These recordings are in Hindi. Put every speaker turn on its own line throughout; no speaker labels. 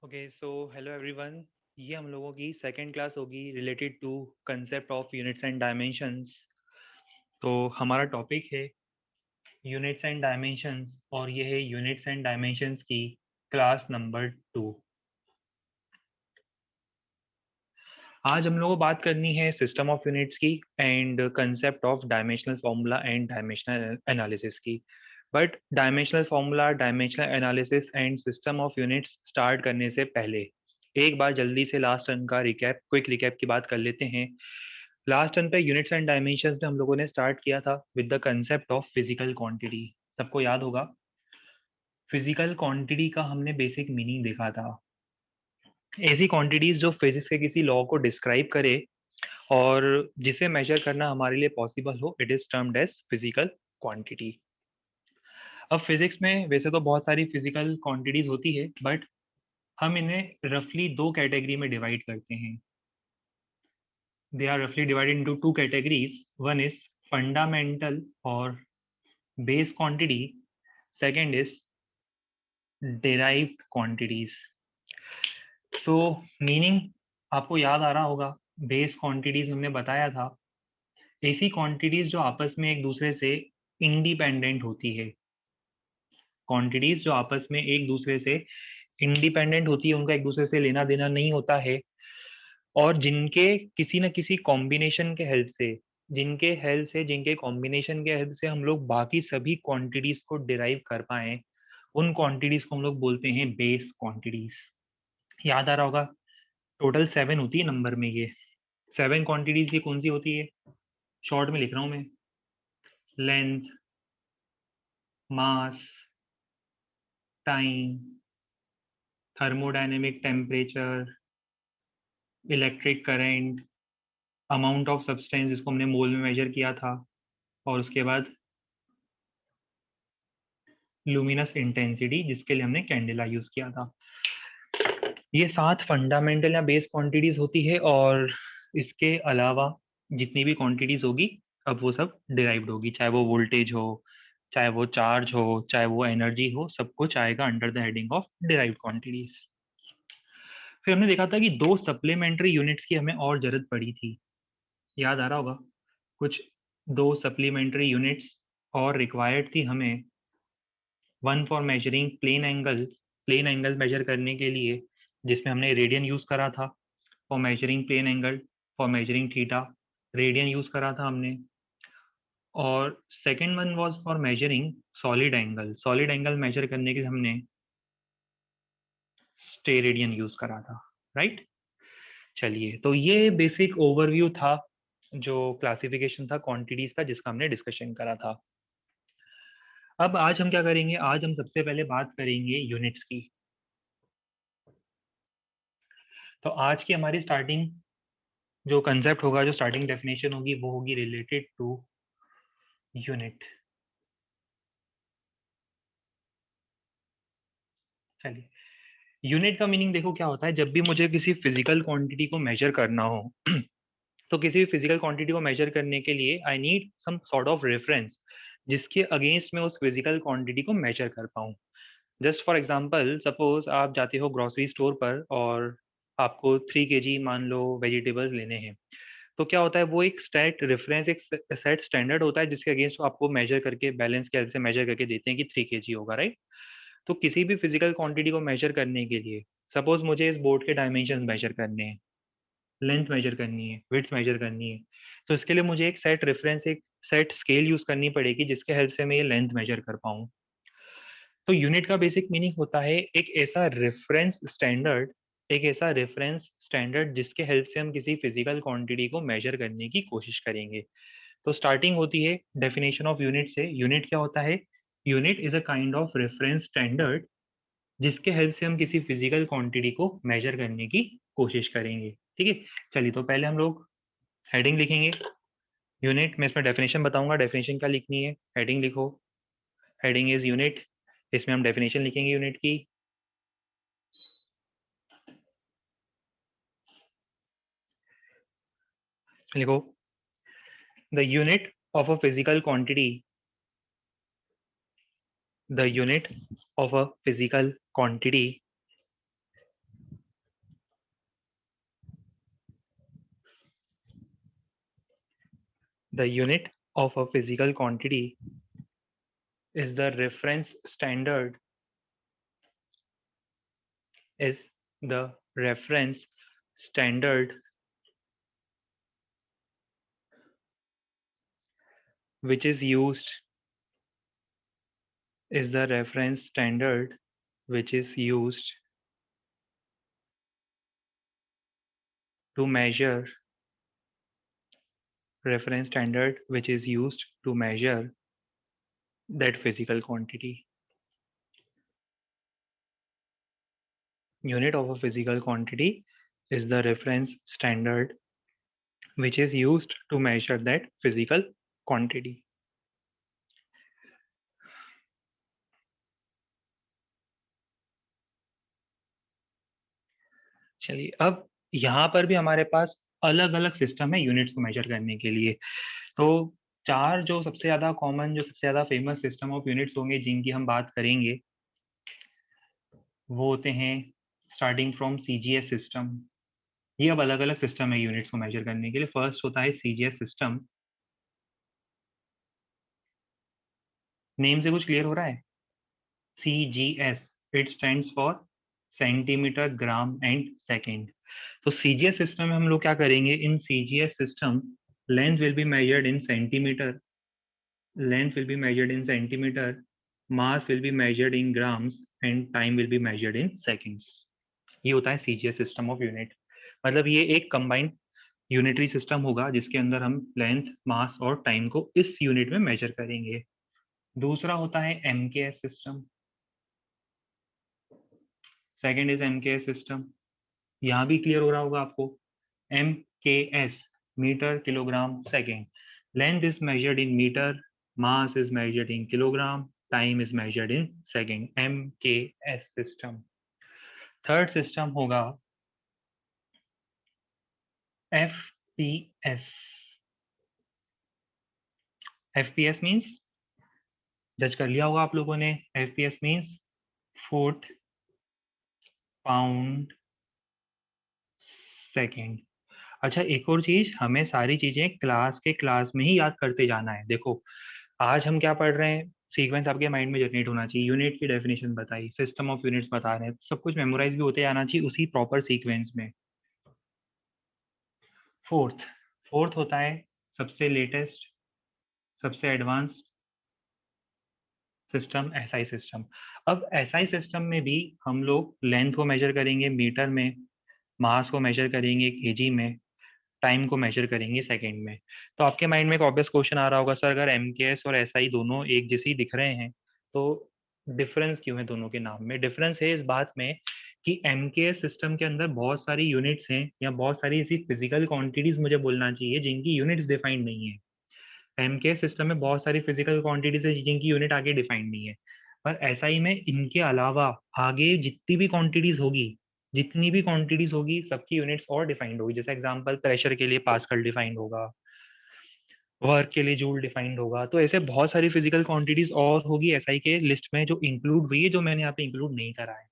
Okay so hello everyone. ये हम लोगों की सेकंड क्लास होगी related to concept of units and dimensions. तो हमारा टॉपिक है यूनिट्स एंड डायमेंशंस और ये है यूनिट्स एंड डायमेंशंस की क्लास नंबर 2। आज हम लोगों को बात करनी है सिस्टम ऑफ यूनिट्स की and concept of dimensional formula and dimensional analysis की। But dimensional formula, dimensional analysis and system of units start करने से पहले एक बार जल्दी से लास्ट टर्न का रिकैप, क्विक रिकैप की बात कर लेते हैं। लास्ट टर्न पे यूनिट्स एंड डायमेंशंस में हम लोगों ने स्टार्ट किया था with the concept of physical quantity. सबको याद होगा फिजिकल क्वांटिटी का हमने बेसिक मीनिंग देखा था। ऐसी क्वांटिटीज जो फिजिक्स के किसी लॉ को डिस्क्राइब करे और जिसे मेजर करना हमारे लिए पॉसिबल हो, it is termed as physical quantity. अब फिजिक्स में वैसे तो बहुत सारी फिजिकल क्वांटिटीज होती है, बट हम इन्हें रफली दो कैटेगरी में डिवाइड करते हैं। दे आर रफली divided into two categories. One is fundamental और base quantity, second is derived quantities. So meaning आपको याद आ रहा होगा। बेस क्वांटिटीज हमने बताया था ऐसी क्वांटिटीज जो आपस में एक दूसरे से इंडिपेंडेंट होती है। क्वांटिटीज जो आपस में एक दूसरे से इंडिपेंडेंट होती है, उनका एक दूसरे से लेना देना नहीं होता है, और जिनके किसी न किसी कॉम्बिनेशन के हेल्प से, जिनके कॉम्बिनेशन के हेल्प से हम लोग बाकी सभी क्वांटिटीज को डिराइव कर पाए, उन क्वांटिटीज को हम लोग बोलते हैं बेस क्वांटिटीज। याद आ रहा होगा, टोटल 7 होती है नंबर में। ये 7 क्वांटिटीज ये कौन सी होती है? शॉर्ट में लिख रहा हूं मैं। Length, mass, time, thermodynamic temperature, electric current, amount of substance जिसको हमने मोल में मेजर किया था, और उसके बाद लुमिनस इंटेंसिटी जिसके लिए हमने कैंडेला यूज किया था। ये 7 फंडामेंटल या बेस क्वांटिटीज होती है, और इसके अलावा जितनी भी क्वांटिटीज होगी अब वो सब डिराइव्ड होगी, चाहे वो वोल्टेज हो, चाहे वो चार्ज हो, चाहे वो एनर्जी हो, सब कुछ आएगा under the heading of derived quantities. फिर हमने देखा था कि दो सप्लीमेंट्री यूनिट्स की हमें और जरूरत पड़ी थी। याद आ रहा होगा कुछ, दो सप्लीमेंट्री यूनिट्स और रिक्वायर्ड थी हमें। One for measuring plane angle measure करने के लिए, जिसमें हमने रेडियन यूज करा था। For measuring plane angle, for measuring theta, radian use करा था हमने। और second one was for measuring solid angle measure करने के लिए हमने स्टेरेडियन यूज करा था। राइट। चलिए, तो ये बेसिक ओवरव्यू था, जो क्लासिफिकेशन था क्वांटिटीज का, जिसका हमने डिस्कशन करा था। अब आज हम क्या करेंगे? आज हम सबसे पहले बात करेंगे यूनिट्स की। तो आज की हमारी स्टार्टिंग जो कंसेप्ट होगा, जो स्टार्टिंग डेफिनेशन होगी, वो होगी रिलेटेड टू यूनिट। चलिए, यूनिट का मीनिंग देखो क्या होता है। जब भी मुझे किसी फिजिकल क्वांटिटी को मेजर करना हो तो किसी भी फिजिकल क्वांटिटी को मेजर करने के लिए I need some sort of reference, जिसके अगेंस्ट में उस फिजिकल क्वांटिटी को मेजर कर पाऊँ। जस्ट फॉर एग्जाम्पल, सपोज आप जाते हो ग्रोसरी स्टोर पर और आपको 3 kg मान लो वेजिटेबल्स लेने हैं। तो क्या होता है, वो एक सेट रेफरेंस, एक सेट स्टैंडर्ड होता है जिसके अगेंस्ट आपको मेजर करके, बैलेंस के हेल्प से मेजर करके देते हैं कि 3 kg होगा। राइट। तो किसी भी फिजिकल क्वांटिटी को मेजर करने के लिए, सपोज मुझे इस बोर्ड के डायमेंशन मेजर करने हैं, लेंथ मेजर करनी है, विड्थ मेजर करनी है, तो इसके लिए मुझे एक सेट रेफरेंस, एक सेट स्केल यूज करनी पड़ेगी जिसके हेल्प से मैं ये लेंथ मेजर कर पाऊँ। तो यूनिट का बेसिक मीनिंग होता है एक ऐसा रेफरेंस स्टैंडर्ड जिसके हेल्प से हम किसी फिजिकल क्वांटिटी को मेजर करने की कोशिश करेंगे। तो स्टार्टिंग होती है डेफिनेशन ऑफ यूनिट से। यूनिट क्या होता है? Unit is a kind of reference standard जिसके हेल्प से हम किसी फिजिकल क्वांटिटी को मेजर करने की कोशिश करेंगे। ठीक है। चलिए, तो पहले हम लोग हेडिंग लिखेंगे। यूनिट में इसमें डेफिनेशन बताऊंगा, डेफिनेशन क्या लिखनी है, हेडिंग लिखो। हेडिंग इज यूनिट, इसमें हम डेफिनेशन लिखेंगे यूनिट की। लिखो, the unit of a physical quantity, the unit of a physical quantity The unit of a physical quantity is the reference standard is the reference standard which is used is the reference standard which is used to measure reference standard which is used to measure that physical quantity. Unit of a physical quantity is the reference standard which is used to measure that physical quantity. चलिए अब यहाँ पर भी हमारे पास अलग अलग सिस्टम है यूनिट्स को मेजर करने के लिए। तो चार जो सबसे ज्यादा कॉमन जो सबसे ज्यादा फेमस सिस्टम ऑफ यूनिट्स होंगे जिनकी हम बात करेंगे वो होते हैं स्टार्टिंग फ्रॉम सीजीएस सिस्टम। ये अब अलग अलग सिस्टम है यूनिट्स को मेजर करने के लिए। फर्स्ट होता है सीजीएस सिस्टम। नेम से कुछ क्लियर हो रहा है? CGS it stands for centimetre gram and second. तो सीजीएस सिस्टम में हम लोग क्या करेंगे, in CGS system length will be measured in centimetre, length will be measured in centimeter, mass will be measured in grams and time will be measured in seconds. ये होता है सीजीएस सिस्टम ऑफ यूनिट। मतलब ये एक कंबाइंड यूनिटरी सिस्टम होगा जिसके अंदर हम लेंथ, मास और टाइम को इस यूनिट में मेजर करेंगे। दूसरा होता है MKS system. Second is MKS system. यहाँ भी क्लियर हो रहा होगा आपको। MKS metre kilogram second. Length is measured in metre, mass is measured in kilogram, time is measured in second. MKS system. Third system होगा FPS। FPS मीन्स जज कर लिया होगा आप लोगों ने। FPS means foot pound second. अच्छा एक और चीज, हमें सारी चीजें क्लास के क्लास में ही याद करते जाना है। देखो आज हम क्या पढ़ रहे हैं, सीक्वेंस आपके माइंड में जनरेट होना चाहिए, यूनिट की डेफिनेशन बताई, सिस्टम ऑफ यूनिट्स बता रहे हैं, सब कुछ मेमोराइज भी होते जाना चाहिए उसी प्रॉपर सीक्वेंस में। फोर्थ फोर्थ होता है सबसे लेटेस्ट सबसे एडवांस सिस्टम एसआई सिस्टम। अब एसआई सिस्टम में भी हम लोग लेंथ को मेजर करेंगे मीटर में, मास को मेजर करेंगे केजी में, टाइम को मेजर करेंगे सेकंड में। तो आपके माइंड में एक ऑब्वियस क्वेश्चन आ रहा होगा, सर अगर एमकेएस और एसआई दोनों एक जैसे ही दिख रहे हैं तो डिफरेंस क्यों है दोनों के नाम में? डिफरेंस है इस बात में कि एमकेएस सिस्टम के अंदर बहुत सारी यूनिट्स हैं या बहुत सारी ऐसी फिजिकल क्वांटिटीज मुझे बोलना चाहिए जिनकी यूनिट्स डिफाइंड नहीं है। एमकेएस सिस्टम में बहुत सारी फिजिकल क्वांटिटीज है जिनकी यूनिट आगे डिफाइंड नहीं है, पर एसआई में इनके अलावा आगे जितनी भी क्वांटिटीज होगी सबकी यूनिट्स और डिफाइंड होगी। जैसे एग्जांपल प्रेशर के लिए पास्कल डिफाइंड होगा, वर्क के लिए जूल डिफाइंड होगा। तो ऐसे बहुत सारी फिजिकल क्वांटिटीज और होगी एसआई के लिस्ट में जो इंक्लूड हुई है, जो मैंने यहाँ पे इंक्लूड नहीं करा है।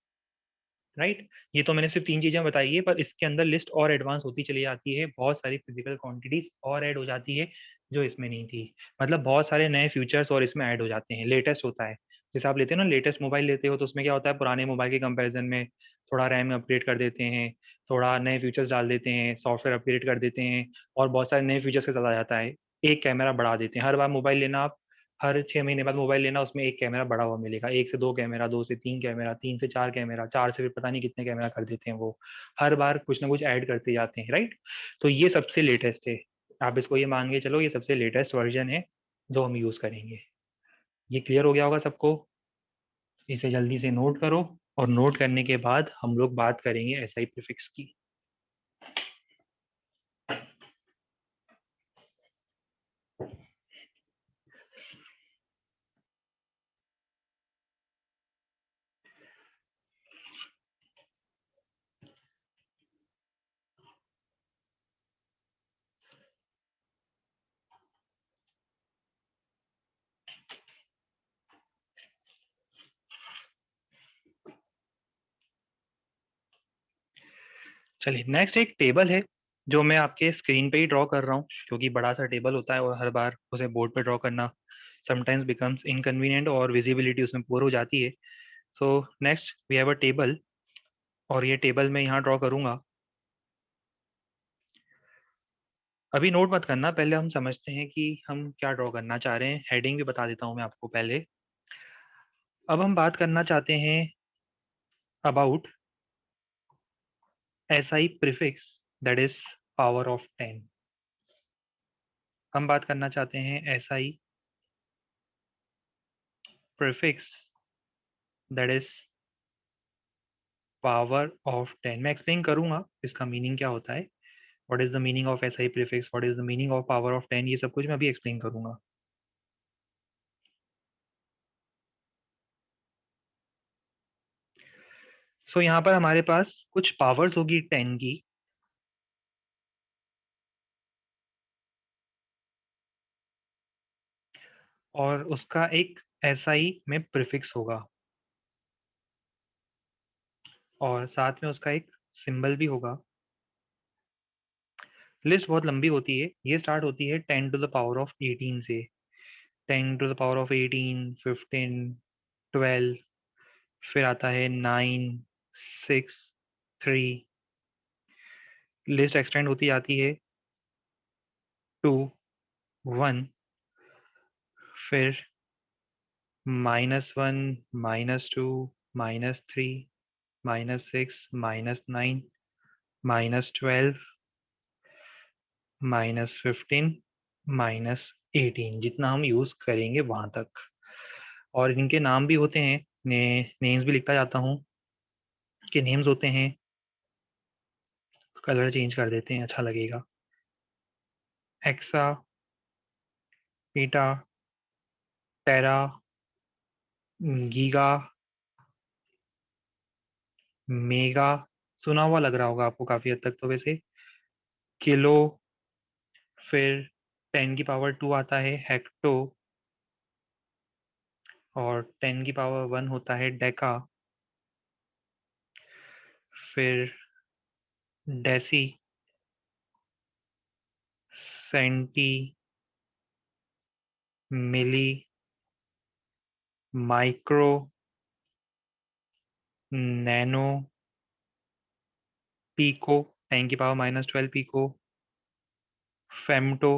राइट, ये तो मैंने सिर्फ तीन चीजें बताई है, पर इसके अंदर लिस्ट और एडवांस होती चली जाती है, बहुत सारी फिजिकल क्वांटिटीज और ऐड हो जाती है जो इसमें नहीं थी। मतलब बहुत सारे नए फीचर्स और इसमें ऐड हो जाते हैं, लेटेस्ट होता है। जैसे आप लेते हो ना, लेटेस्ट मोबाइल लेते हो तो उसमें क्या होता है, पुराने मोबाइल के कंपैरिजन में थोड़ा रैम अपग्रेड कर देते हैं, थोड़ा नए फीचर्स डाल देते हैं, सॉफ्टवेयर अपग्रेड कर देते हैं और बहुत सारे नए फीचर्स के साथ आ जाता है। एक कैमरा बढ़ा देते हैं, हर बार मोबाइल लेना आप, हर 6 महीने बाद मोबाइल लेना, उसमें एक कैमरा बढ़ा हुआ मिलेगा, एक से दो कैमरा, दो से तीन कैमरा, तीन से चार कैमरा, चार से फिर पता नहीं कितने कैमरा कर देते हैं वो। हर बार कुछ ना कुछ ऐड करते जाते हैं, राइट। तो ये सबसे लेटेस्ट है, आप इसको ये मान के चलो ये सबसे लेटेस्ट वर्जन है जो हम यूज करेंगे। ये क्लियर हो गया होगा सबको? इसे जल्दी से नोट करो और नोट करने के बाद हम लोग बात करेंगे एसआई प्रीफिक्स की। चलिए नेक्स्ट एक टेबल है, जो मैं आपके स्क्रीन पे ही ड्रॉ कर रहा हूँ, क्योंकि बड़ा सा टेबल होता है और हर बार उसे बोर्ड पे ड्रॉ करना समटाइम्स बिकम्स इनकन्वीनियंट और विजिबिलिटी उसमें पुअर हो जाती है। So next we have a table, और ये टेबल मैं यहाँ ड्रॉ करूंगा। अभी नोट मत करना, पहले हम समझते हैं कि हम क्या ड्रॉ करना चाह रहे हैं। हेडिंग भी बता देता हूँ मैं आपको पहले। अब हम बात करना चाहते हैं about SI prefix that is power of 10। हम बात करना चाहते हैं SI prefix that is power of 10। मैं एक्सप्लेन करूंगा इसका मीनिंग क्या होता है, what is the meaning of SI prefix, what is the meaning of power of 10, ये सब कुछ मैं अभी एक्सप्लेन करूंगा। सो यहाँ पर हमारे पास कुछ पावर्स होगी 10 की, और उसका एक SI में प्रीफिक्स होगा, और साथ में उसका एक सिंबल भी होगा। लिस्ट बहुत लंबी होती है, ये स्टार्ट होती है 10 टू द पावर ऑफ 18 से। 10 टू द पावर ऑफ 18, 15, 12, फिर आता है 9, 6, 3। लिस्ट एक्सटेंड होती जाती है 2, 1, फिर -1, -2, -3, -6, -9, -12, -15, -18, जितना हम यूज करेंगे वहां तक। और इनके नाम भी होते हैं, नेम्स भी लिखता जाता हूँ कि नेम्स होते हैं। कलर चेंज कर देते हैं, अच्छा लगेगा। एक्सा, पीटा, टेरा, गीगा, मेगा, सुना हुआ लग रहा होगा आपको काफी हद तक तो वैसे। किलो, फिर 10 की पावर 2 आता है हेक्टो, और 10 की पावर 1 होता है डेका, फिर डेसी, सेंटी, मिली, माइक्रो, नैनो, पीको, 10 की पावर -12 पीको, फेमटो,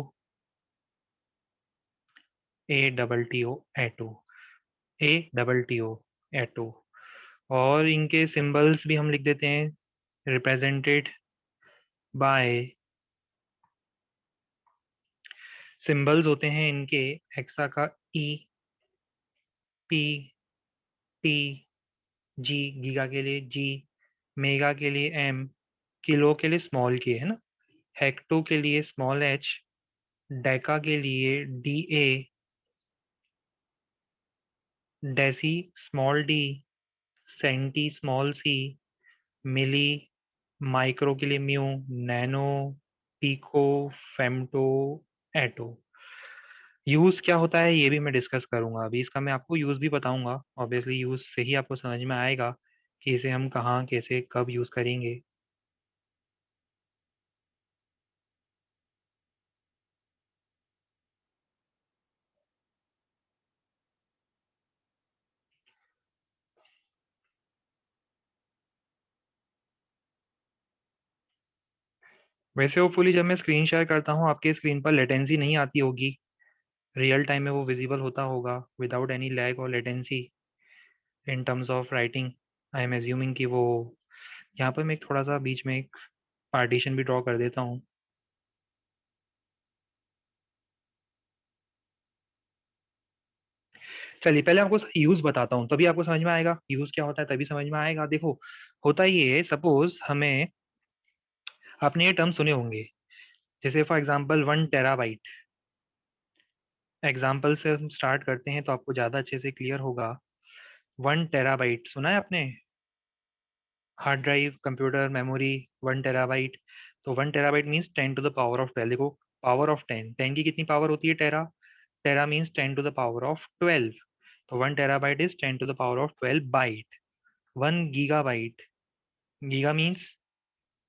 ATTO, एटो, ATTO, एटो। और इनके सिंबल्स भी हम लिख देते हैं, रिप्रेजेंटेड बाय, सिंबल्स होते हैं इनके, हेक्सा का E, P, T, G, giga के लिए G, मेगा के लिए M, किलो के लिए स्मॉल के, है ना, हेक्टो के लिए स्मॉल h, डेका के लिए DA, deci small d, centi small c, milli, micro के लिए mu, nano, pico, femto, atto. Use क्या होता है ये भी मैं डिस्कस करूंगा अभी, इसका मैं आपको यूज भी बताऊंगा। ऑब्वियसली यूज से ही आपको समझ में आएगा कि इसे हम कहाँ कैसे कब यूज करेंगे। वैसे होपफुली जब मैं स्क्रीन शेयर करता हूँ आपके स्क्रीन पर लेटेंसी नहीं आती होगी, रियल टाइम में वो विजिबल होता होगा विदाउट एनी लैग और latency in terms of writing. I am assuming कि वो, यहाँ पर मैं एक थोड़ा सा बीच में एक पार्टीशन भी ड्रॉ कर देता हूँ। चलिए पहले आपको यूज बताता हूँ, तभी आपको समझ में आएगा यूज क्या होता है, तभी समझ में आएगा। देखो, होता ये है, सपोज हमें, आपने ये टर्म सुने होंगे, जैसे फॉर एग्जांपल 1 टेराबाइट। एग्जांपल से हम स्टार्ट करते हैं तो आपको ज़्यादा अच्छे से क्लियर होगा। 1 टेराबाइट सुना है आपने, hard drive, computer memory, 1 terabyte. तो 1 terabyte means 10 to the power of 12। देखो, पावर ऑफ 10, 10 की कितनी पावर होती है, tera, tera means 10 to the power of 12। तो 1 terabyte is 10 to the power of 12 byte. 1 gigabyte, giga means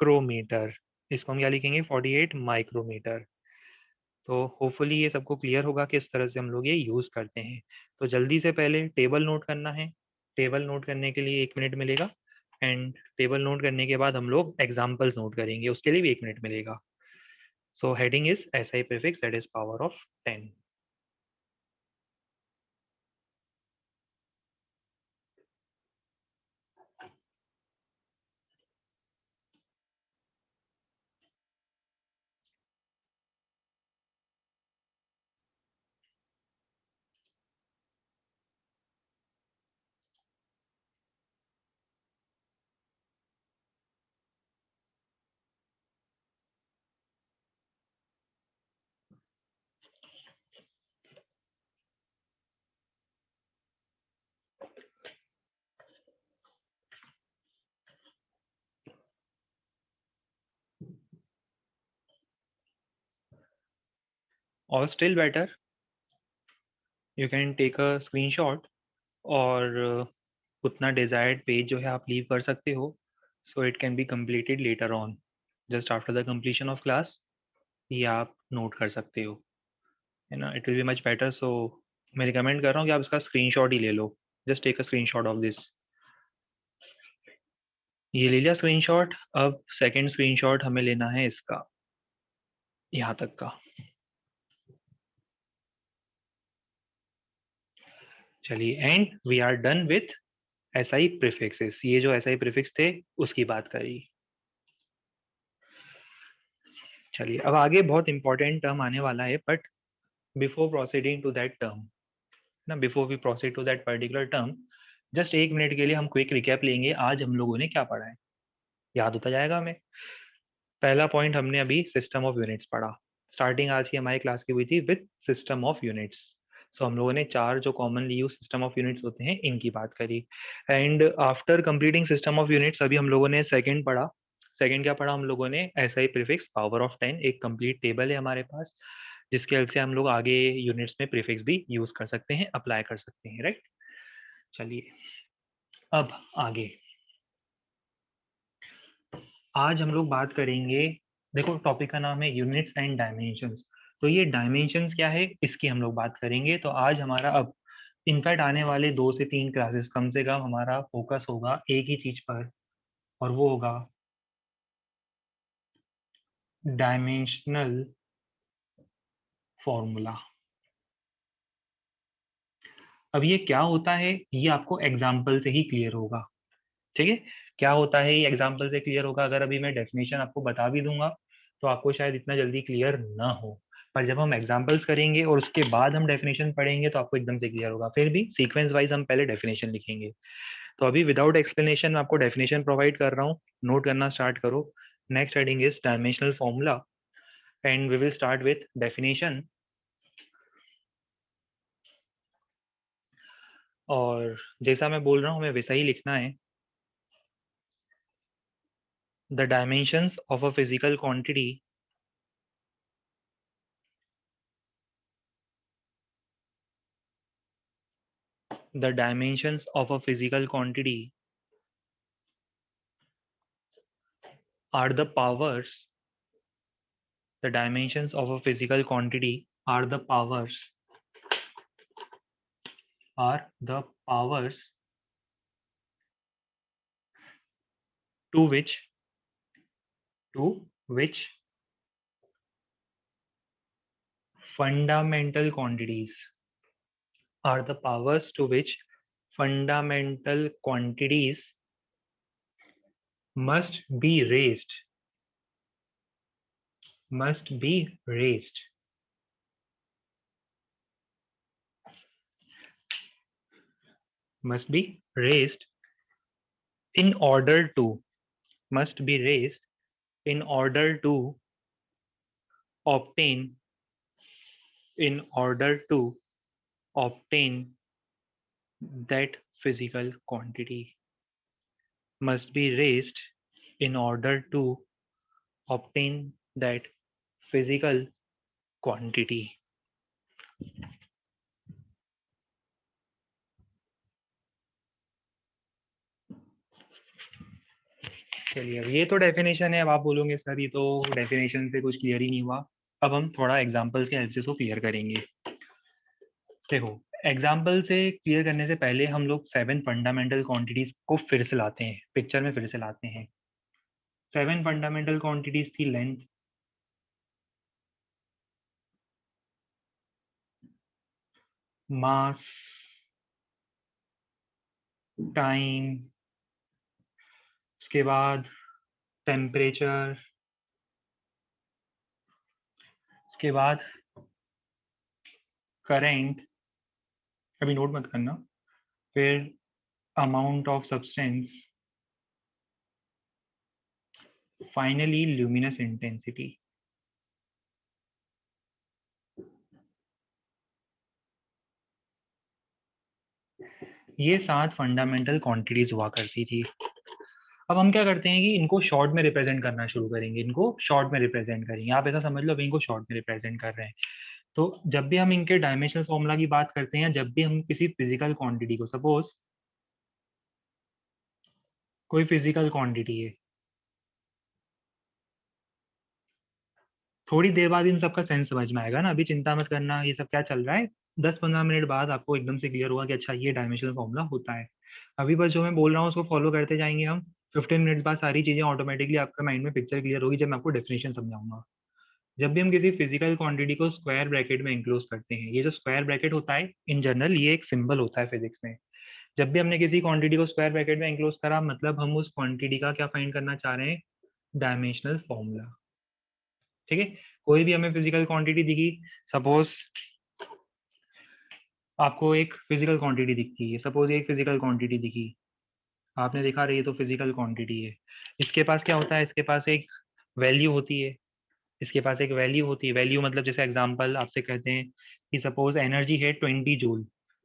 micrometre, इसको हम क्या लिखेंगे 48 माइक्रोमीटर। तो होपफुली ये सबको क्लियर होगा कि इस तरह से हम लोग ये यूज़ करते हैं। तो जल्दी से पहले टेबल नोट करना है। टेबल नोट करने के लिए 1 मिनट मिलेगा, एंड टेबल नोट करने के बाद हम लोग एग्जाम्पल्स नोट करेंगे, उसके लिए भी 1 मिनट मिलेगा। So heading is SI prefix that is power of 10। और still better, you can take a screenshot, और उतना डिजायर्ड पेज जो है आप लीव कर सकते हो, so it can be completed later on, just after the completion of class. ये आप नोट कर सकते हो, है ना, it will be much better. So मैं रिकमेंड कर रहा हूँ कि आप इसका स्क्रीनशॉट ही ले लो, just take a screenshot of this. ये ले लिया स्क्रीनशॉट। अब सेकंड स्क्रीनशॉट हमें लेना है इसका, यहाँ तक का। चलिए, and we are done with SI prefixes. ये जो SI प्रीफिक्स थे उसकी बात करी। चलिए, अब आगे बहुत इंपॉर्टेंट टर्म आने वाला है, but before proceeding to that term, ना, before we proceed to that particular term, just 1 minute के लिए हम क्विक रिकैप लेंगे आज हम लोगों ने क्या पढ़ा है, याद होता जाएगा हमें। पहला पॉइंट हमने अभी सिस्टम ऑफ यूनिट्स पढ़ा। स्टार्टिंग आज की हमारी क्लास की हुई थी विद सिस्टम ऑफ यूनिट्स। सो हम लोगों ने 4 जो commonly use system of units होते हैं इनकी बात करी। And after completing system of units अभी हम लोगों ने सेकंड पढ़ा। सेकंड क्या पढ़ा हम लोगों ने? एसआई प्रीफिक्स पावर ऑफ 10, एक कंप्लीट टेबल है हमारे पास जिसके हेल्प से हम लोग आगे यूनिट्स में प्रीफिक्स भी यूज कर सकते हैं, अप्लाई कर सकते हैं, राइट। चलिए अब आगे, आज हम लोग बात करेंगे, देखो टॉपिक का नाम है यूनिट्स एंड डायमेंशंस। तो ये डायमेंशंस क्या है इसकी हम लोग बात करेंगे। तो आज हमारा अब इनफैक्ट आने वाले 2 से 3 क्लासेस कम से कम हमारा फोकस होगा एक ही चीज पर, और वो होगा डायमेंशनल फॉर्मूला। अब ये क्या होता है ये आपको एग्जाम्पल से ही क्लियर होगा, ठीक है। क्या होता है ये एग्जाम्पल से क्लियर होगा। अगर अभी मैं डेफिनेशन आपको बता भी दूंगा तो आपको शायद इतना जल्दी क्लियर ना हो, पर जब हम एग्जाम्पल्स करेंगे और उसके बाद हम डेफिनेशन पढ़ेंगे तो आपको एकदम से क्लियर होगा। फिर भी सीक्वेंस वाइज हम पहले डेफिनेशन लिखेंगे। तो अभी विदाउट एक्सप्लेनेशन मैं आपको डेफिनेशन प्रोवाइड कर रहा हूँ, नोट करना स्टार्ट करो। Next heading is dimensional formula and we will start with definition. और जैसा मैं बोल रहा हूँ हमें वैसा ही लिखना है। The dimensions of a physical quantity, the dimensions of a physical quantity are the powers. The dimensions of a physical quantity are the powers, are the powers to which fundamental quantities, are the powers to which fundamental quantities must be raised, must be raised, must be raised in order to, must be raised in order to obtain, in order to obtain that physical quantity, must be raised in order to obtain that physical quantity. चलिए अब ये तो डेफिनेशन है। अब आप बोलोगे सर ये तो डेफिनेशन से कुछ क्लियर ही नहीं हुआ। अब हम थोड़ा एग्जांपल्स के हेल्प से इसको क्लियर करेंगे। देखो, एग्जाम्पल से क्लियर करने से पहले हम लोग 7 फंडामेंटल क्वांटिटीज को फिर से लाते हैं, पिक्चर में फिर से लाते हैं। 7 फंडामेंटल क्वांटिटीज थी लेंथ, मास, टाइम, उसके बाद टेम्परेचर, उसके बाद करेंट, अभी नोट मत करना, फिर amount of substance, finally luminous intensity. ये 7 फंडामेंटल क्वांटिटीज हुआ करती थी। अब हम क्या करते हैं कि इनको शॉर्ट में रिप्रेजेंट करना शुरू करेंगे, इनको शॉर्ट में रिप्रेजेंट करेंगे। आप ऐसा समझ लो अभी इनको शॉर्ट में रिप्रेजेंट कर रहे हैं। तो जब भी हम इनके डायमेंशनल फॉर्मूला की बात करते हैं, जब भी हम किसी फिजिकल क्वांटिटी को, सपोज कोई फिजिकल क्वांटिटी है, थोड़ी देर बाद इन सबका सेंस समझ में आएगा ना, अभी चिंता मत करना ये सब क्या चल रहा है। 10-15 मिनट बाद आपको एकदम से क्लियर होगा कि अच्छा ये डायमेंशनल फॉर्मूला होता है। अभी बस जो मैं बोल रहा हूँ उसको फॉलो करते जाएंगे हम। 15 मिनट्स बाद सारी चीजें ऑटोमेटिकली आपके माइंड में पिक्चर क्लियर होगी जब मैं आपको डेफिनेशन समझाऊंगा। जब भी हम किसी फिजिकल क्वांटिटी को स्क्वायर ब्रैकेट में इंक्लोज करते हैं, ये जो स्क्वायर ब्रैकेट होता है इन जनरल ये एक सिंबल होता है फिजिक्स में। जब भी हमने किसी क्वांटिटी को स्क्वायर ब्रैकेट में इंक्लोज करा मतलब हम उस क्वांटिटी का क्या फाइंड करना चाह रहे हैं? डायमेंशनल फॉर्मूला, ठीक है। कोई भी हमें फिजिकल क्वांटिटी दिखी, सपोज आपको एक फिजिकल क्वांटिटी दिखती है, सपोज एक फिजिकल क्वांटिटी दिखी, आपने देखा रही है तो फिजिकल क्वांटिटी है। इसके पास क्या होता है? इसके पास एक वैल्यू होती है, इसके पास एक वैल्यू होती है। वैल्यू मतलब जैसे एग्जांपल आपसे कहते हैं कि सपोज एनर्जी है 20 जूल,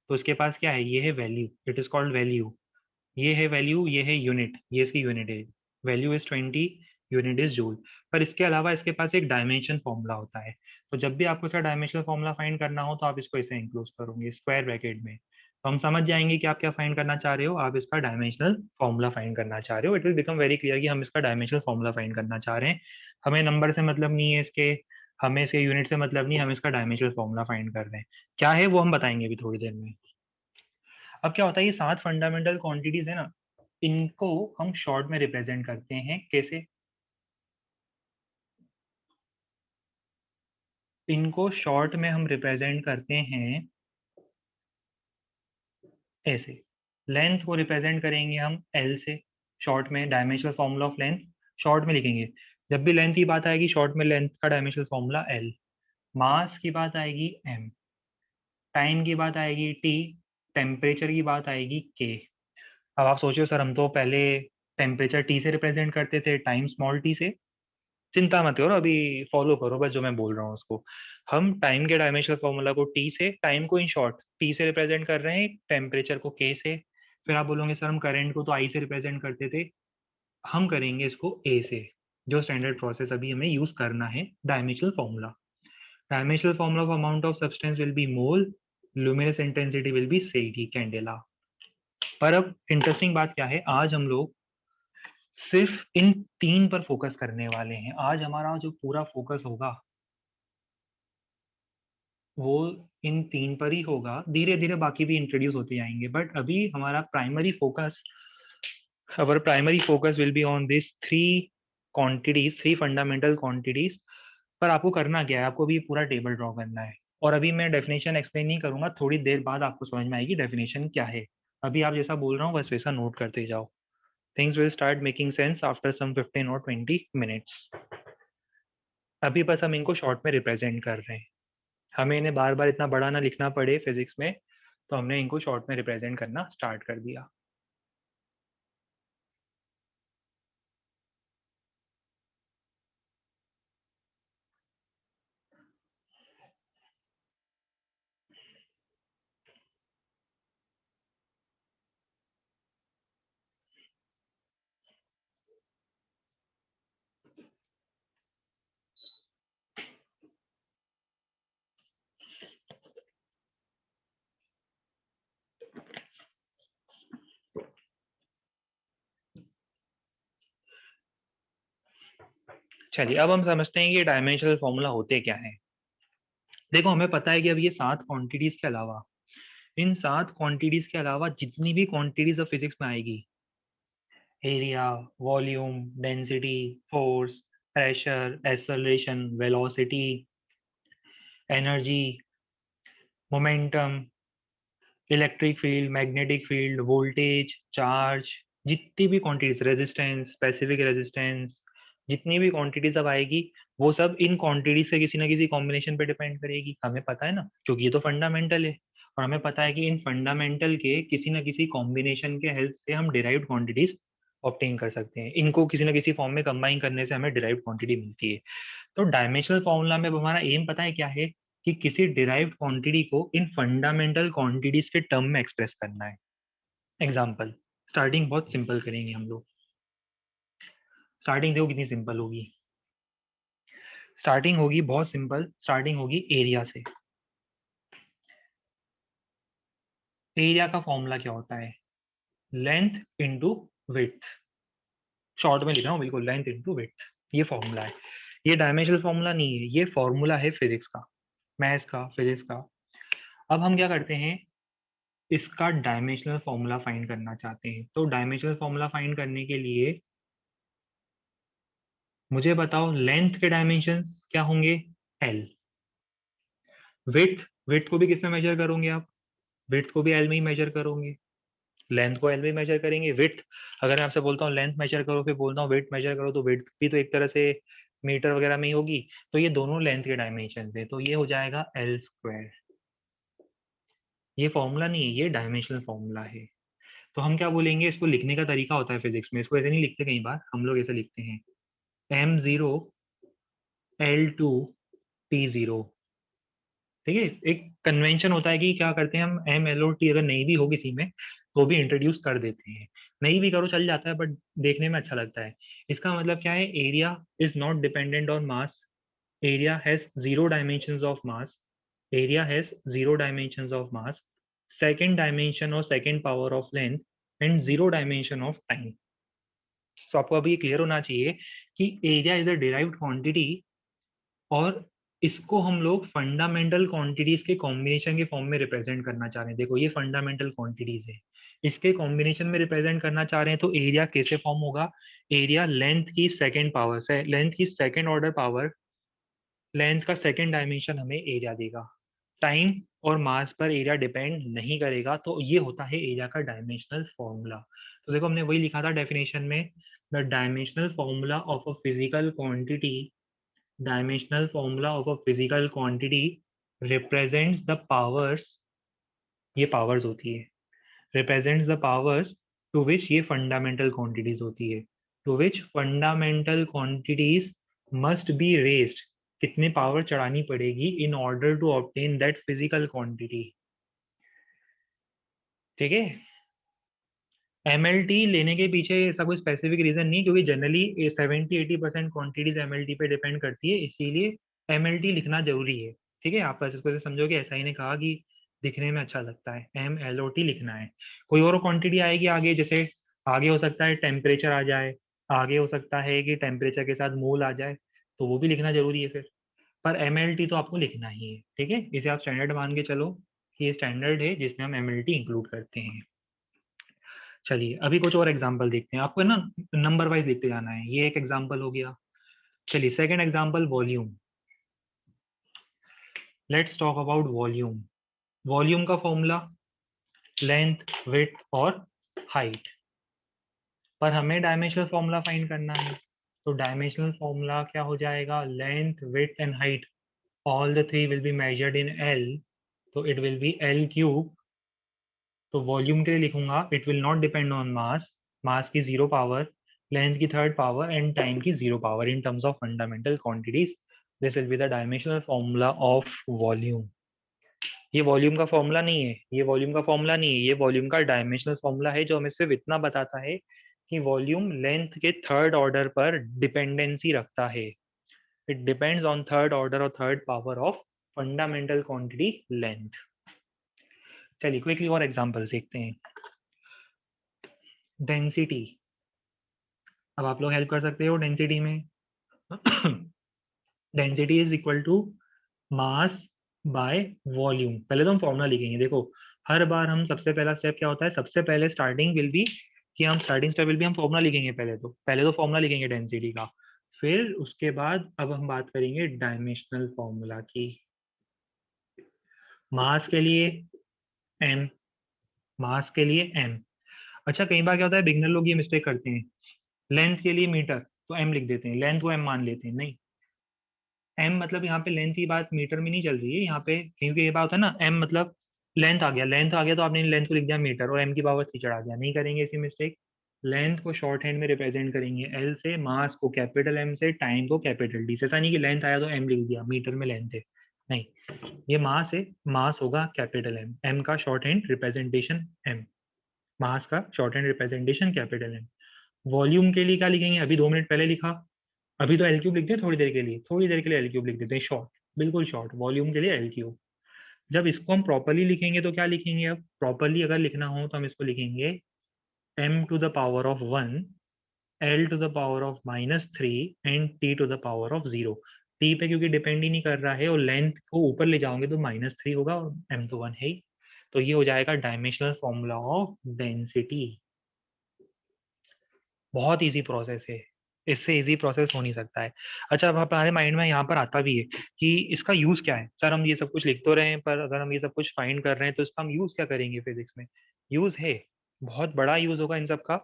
तो इसके पास क्या है, ये है value, it is called value. ये है वैल्यू, ये है यूनिट, ये इसकी यूनिट है। Value is 20, unit is joule. पर इसके अलावा इसके पास एक डायमेंशन फॉर्मूला होता है। तो जब भी आपको इसका डायमेंशनल फॉर्मूला फाइंड करना हो तो आप इसको इसे इंक्लूड करोगे स्क्वायर ब्रैकेट में। तो हम समझ जाएंगे कि आप क्या फाइंड करना चाह रहे हो, आप इसका डायमेंशनल फॉर्मूला फाइंड करना चाह रहे हो। It will become very clear कि हम इसका डायमेंशनल फॉर्मूला फाइंड करना चाह रहे हैं। हमें नंबर से मतलब नहीं है इसके, हमें इसके यूनिट से मतलब नहीं, हम इसका डायमेंशनल फॉर्मूला फाइंड कर रहे हैं। क्या है वो हम बताएंगे अभी थोड़ी देर में। अब क्या होता है, ये 7 फंडामेंटल क्वांटिटीज है ना, इनको हम शॉर्ट में रिप्रेजेंट करते हैं कैसे। इनको शॉर्ट में हम रिप्रेजेंट करते हैं ऐसे। लेंथ को रिप्रेजेंट करेंगे हम एल से, शॉर्ट में dimensional formula of length short में लिखेंगे। जब भी लेंथ की बात आएगी शॉर्ट में लेंथ का डायमेंशनल फॉर्मूला एल। मास की बात आएगी एम, टाइम की बात आएगी टी, टेम्परेचर की बात आएगी के। अब आप सोचिए सर, हम तो पहले टेम्परेचर टी से रिप्रेजेंट करते थे, टाइम स्मॉल टी से। चिंता मत करो, अभी फॉलो करो बस जो मैं बोल रहा हूँ उसको। हम टाइम के डायमेंशनल फॉर्मूला को टी से, टाइम को इन शॉर्ट टी से रिप्रेजेंट कर रहे हैं, टेम्परेचर को के से। फिर आप बोलोगे सर हम करंट को तो आई से रिप्रेजेंट करते थे, हम करेंगे इसको ए से। जो स्टैंडर्ड प्रोसेस अभी हमें यूज करना है, dimensional formula. Dimensional formula of amount of substance will be mole, luminous intensity will be CD candela. पर अब इंटरेस्टिंग बात क्या है, आज हम लोग सिर्फ इन 3 पर फोकस करने वाले हैं। आज हमारा जो पूरा फोकस होगा वो इन 3 पर ही होगा। धीरे धीरे बाकी भी इंट्रोड्यूस होते जाएंगे, बट अभी हमारा primary focus, our primary focus will be on these 3 quantities, 3 fundamental quantities। पर आपको करना क्या है, आपको भी पूरा टेबल ड्रॉ करना है। और अभी मैं डेफिनेशन एक्सप्लेन नहीं करूंगा, थोड़ी देर बाद आपको समझ में आएगी डेफिनेशन क्या है। अभी आप जैसा बोल रहा हूँ बस वैसा नोट करते जाओ। Things will start making sense after some 15 or 20 minutes। अभी बस हम इनको शॉर्ट में रिप्रेजेंट कर रहे हैं, हमें इन्हें बार बार इतना बड़ा ना लिखना पड़े फिजिक्स में, तो हमने इनको शॉर्ट में रिप्रेजेंट करना स्टार्ट कर दिया। चलिए अब हम समझते हैं कि डायमेंशनल फॉर्मूला होते क्या है। देखो हमें पता है कि अब ये 7 क्वांटिटीज के अलावा, इन 7 क्वांटिटीज के अलावा जितनी भी क्वांटिटीज ऑफ फिजिक्स में आएगी, area, volume, density, force, pressure, acceleration, velocity, energy, momentum, electric field, magnetic field, voltage, charge, जितनी भी क्वांटिटीज, रेजिस्टेंस, स्पेसिफिक रेजिस्टेंस, जितनी भी क्वांटिटीज अब आएगी वो सब इन क्वांटिटीज से किसी ना किसी कॉम्बिनेशन पे डिपेंड करेगी। हमें पता है ना, क्योंकि ये तो फंडामेंटल है। और हमें पता है कि इन फंडामेंटल के किसी ना किसी कॉम्बिनेशन के हेल्प से हम डिराइव्ड क्वांटिटीज ऑब्टेन कर सकते हैं। इनको किसी ना किसी फॉर्म में कंबाइन करने से हमें डिराइव्ड क्वांटिटी मिलती है। तो डायमेंशनल फॉर्मूला में अब हमारा एम पता है क्या है, कि किसी डिराइव्ड क्वांटिटी को इन फंडामेंटल क्वांटिटीज के टर्म में एक्सप्रेस करना है। एग्जांपल, स्टार्टिंग बहुत सिंपल करेंगे हम लोग। स्टार्टिंग देखो कितनी सिंपल होगी। स्टार्टिंग होगी बहुत सिंपल, स्टार्टिंग होगी एरिया से। एरिया का फॉर्मूला क्या होता है, लेंथ इंटू विड्थ। शॉर्ट में लिख रहा हूँ बिल्कुल, लेंथ इंटू विड्थ, ये फॉर्मूला है। ये डायमेंशनल फॉर्मूला नहीं है, ये फॉर्मूला है फिजिक्स का, मैथ्स का, फिजिक्स का। अब हम क्या करते हैं, इसका डायमेंशनल फॉर्मूला फाइंड करना चाहते हैं। तो डायमेंशनल फॉर्मूला फाइंड करने के लिए मुझे बताओ लेंथ के डायमेंशंस क्या होंगे, एल। विड्थ, विड्थ को भी किसमें मेजर करोगे आप, विड्थ को भी एल में ही मेजर करोगे। लेंथ को एल में मेजर करेंगे, विड्थ, अगर मैं आपसे बोलता हूँ लेंथ मेजर करो फिर बोलता हूँ विड्थ मेजर करो, तो विड्थ भी तो एक तरह से मीटर वगैरह में ही होगी। तो ये दोनों लेंथ के डायमेंशन है, तो ये हो जाएगा एल स्क्वायर। ये फॉर्मूला नहीं है, ये डायमेंशनल फॉर्मूला है। तो हम क्या बोलेंगे, इसको लिखने का तरीका होता है फिजिक्स में, इसको ऐसे नहीं लिखते, कई बार हम लोग ऐसे लिखते हैं m0 L2T0। ठीक है, एक कन्वेंशन होता है कि क्या करते हैं हम, MLOT अगर नहीं भी हो किसी में तो भी इंट्रोड्यूस कर देते हैं, नहीं भी करो चल जाता है, बट देखने में अच्छा लगता है। इसका मतलब क्या है, area is not dependent on mass, area has zero dimensions of mass, area has zero dimensions of mass, second dimension और second power of length, and zero dimension of time. So आपको अभी क्लियर होना चाहिए कि area is a derived quantity, और इसको हम लोग फंडामेंटल क्वांटिटीज के कॉम्बिनेशन के फॉर्म में रिप्रेजेंट करना चाह रहे हैं। देखो ये फंडामेंटल क्वांटिटीज है, इसके कॉम्बिनेशन में रिप्रेजेंट करना चाह रहे हैं, तो एरिया कैसे फॉर्म होगा, एरिया लेंथ की सेकेंड पावर से, लेंथ की सेकेंड ऑर्डर पावर, लेंथ का सेकेंड डायमेंशन हमें एरिया देगा। टाइम और मास पर एरिया डिपेंड नहीं करेगा, तो ये होता है एरिया का डायमेंशनल फॉर्मूला। तो देखो हमने वही लिखा था डेफिनेशन में, the dimensional formula of a physical quantity, dimensional formula of a physical quantity represents the powers, ये powers होती है, represents the powers to which ये fundamental quantities होती है, to which fundamental quantities must be raised, कितने पावर चढ़ानी पड़ेगी in order to obtain that physical quantity। ठीक है, MLT लेने के पीछे ऐसा कोई स्पेसिफिक रीजन नहीं, क्योंकि जनरली 70-80% क्वांटिटीज MLT पे डिपेंड करती है, इसीलिए MLT लिखना जरूरी है। ठीक है, आप बस इसको ऐसे समझो कि ऐसा ही ने कहा कि दिखने में अच्छा लगता है, MLOT लिखना है। कोई और क्वांटिटी आएगी आगे, जैसे आगे हो सकता है टेम्परेचर आ जाए, आगे हो सकता है कि टेम्परेचर के साथ मोल आ जाए, तो वो भी लिखना जरूरी है फिर, पर MLT तो आपको लिखना ही है। ठीक है, इसे आप स्टैंडर्ड मान के चलो कि ये स्टैंडर्ड है जिसमें हम MLT इंक्लूड करते हैं। चलिए अभी कुछ और एग्जाम्पल देखते हैं, आपको है ना नंबर वाइज लिखते जाना है, ये एक एग्जाम्पल हो गया। चलिए second example, volume. Let's talk about volume. Volume का फॉर्मूला लेंथ, विड्थ और हाइट, पर हमें डायमेंशनल फॉर्मूला फाइंड करना है, तो डायमेंशनल फॉर्मूला क्या हो जाएगा, length, width and height, all the three will be measured in L, तो इट विल बी L3। तो वॉल्यूम के लिए लिखूंगा, it will not depend on mass, mass की जीरो पावर, लेंथ की थर्ड पावर एंड टाइम की zero power in terms of fundamental quantities, this will be the dimensional formula of volume. ये वॉल्यूम का फॉर्मूला नहीं है, ये वॉल्यूम का फॉर्मूला नहीं है, ये वॉल्यूम का डायमेंशनल फॉर्मूला है, जो हमें सिर्फ इतना बताता है कि वॉल्यूम लेंथ के थर्ड ऑर्डर पर डिपेंडेंसी रखता है, it depends on third order और third power of fundamental quantity length. चलिए क्विकली और एग्जांपल्स देखते हैं। डेंसिटी, अब आप लोग हेल्प कर सकते हो डेंसिटी में। Density is equal to mass by volume. पहले तो हम फॉर्मूला लिखेंगे, देखो हर बार हम सबसे पहला स्टेप क्या होता है, सबसे पहले स्टार्टिंग विल बी कि हम स्टार्टिंग स्टेप विल बी हम फॉर्मूला लिखेंगे, पहले तो फॉर्मूला लिखेंगे डेंसिटी का, फिर उसके बाद अब हम बात करेंगे डायमेंशनल फॉर्मूला की। मास के लिए m, मास के लिए m। अच्छा कई बार क्या होता है, बिगनर लोग ये मिस्टेक करते हैं, लेंथ के लिए मीटर तो m लिख देते हैं, लेंथ को m मान लेते हैं, नहीं, m मतलब यहाँ पे लेंथ की बात मीटर में नहीं चल रही है यहाँ पे, क्योंकि ये बात होता है ना, m मतलब लेंथ आ गया, लेंथ आ गया तो आपने लेंथ को लिख दिया मीटर और m की पावर 3 चढ़ा दिया, नहीं करेंगे ऐसी मिस्टेक। लेंथ को शॉर्ट हैंड में रिप्रेजेंट करेंगे L से, मास को कैपिटल M से, टाइम को कैपिटल D से। ऐसा नहीं कि लेंथ आया तो m लिख दिया, मीटर में लेंथ है, नहीं, ये मास है, मास होगा कैपिटल M, M का शॉर्ट हैंड रिप्रेजेंटेशन M, मास का short hand representation capital M। Volume के लिए क्या लिखेंगे, अभी 2 मिनट पहले लिखा, अभी तो एल क्यूब लिखते हैं, थोड़ी देर के लिए, थोड़ी देर के लिए एल क्यूब लिख देते हैं, शॉर्ट, बिल्कुल शॉर्ट, वॉल्यूम के लिए एल क्यूब। जब इसको हम प्रॉपरली लिखेंगे तो क्या लिखेंगे, अब प्रॉपरली अगर लिखना हो तो हम इसको लिखेंगे m⁻1 L⁻³ and t⁻0। T पे क्योंकि डिपेंड ही नहीं कर रहा है और लेंथ को ऊपर ले जाओगे तो -3 होगा और m तो 1 है ही, तो ये हो जाएगा डायमेंशनल फॉर्मूला ऑफ डेंसिटी। बहुत इजी प्रोसेस है, इससे इजी प्रोसेस हो नहीं सकता है। अच्छा अब हमारे माइंड में यहाँ पर आता भी है कि इसका यूज क्या है, सर हम ये सब कुछ लिख तो रहे हैं पर अगर हम ये सब कुछ फाइंड कर रहे हैं तो इसका हम यूज क्या करेंगे फिजिक्स में। यूज है, बहुत बड़ा यूज होगा इन सब का।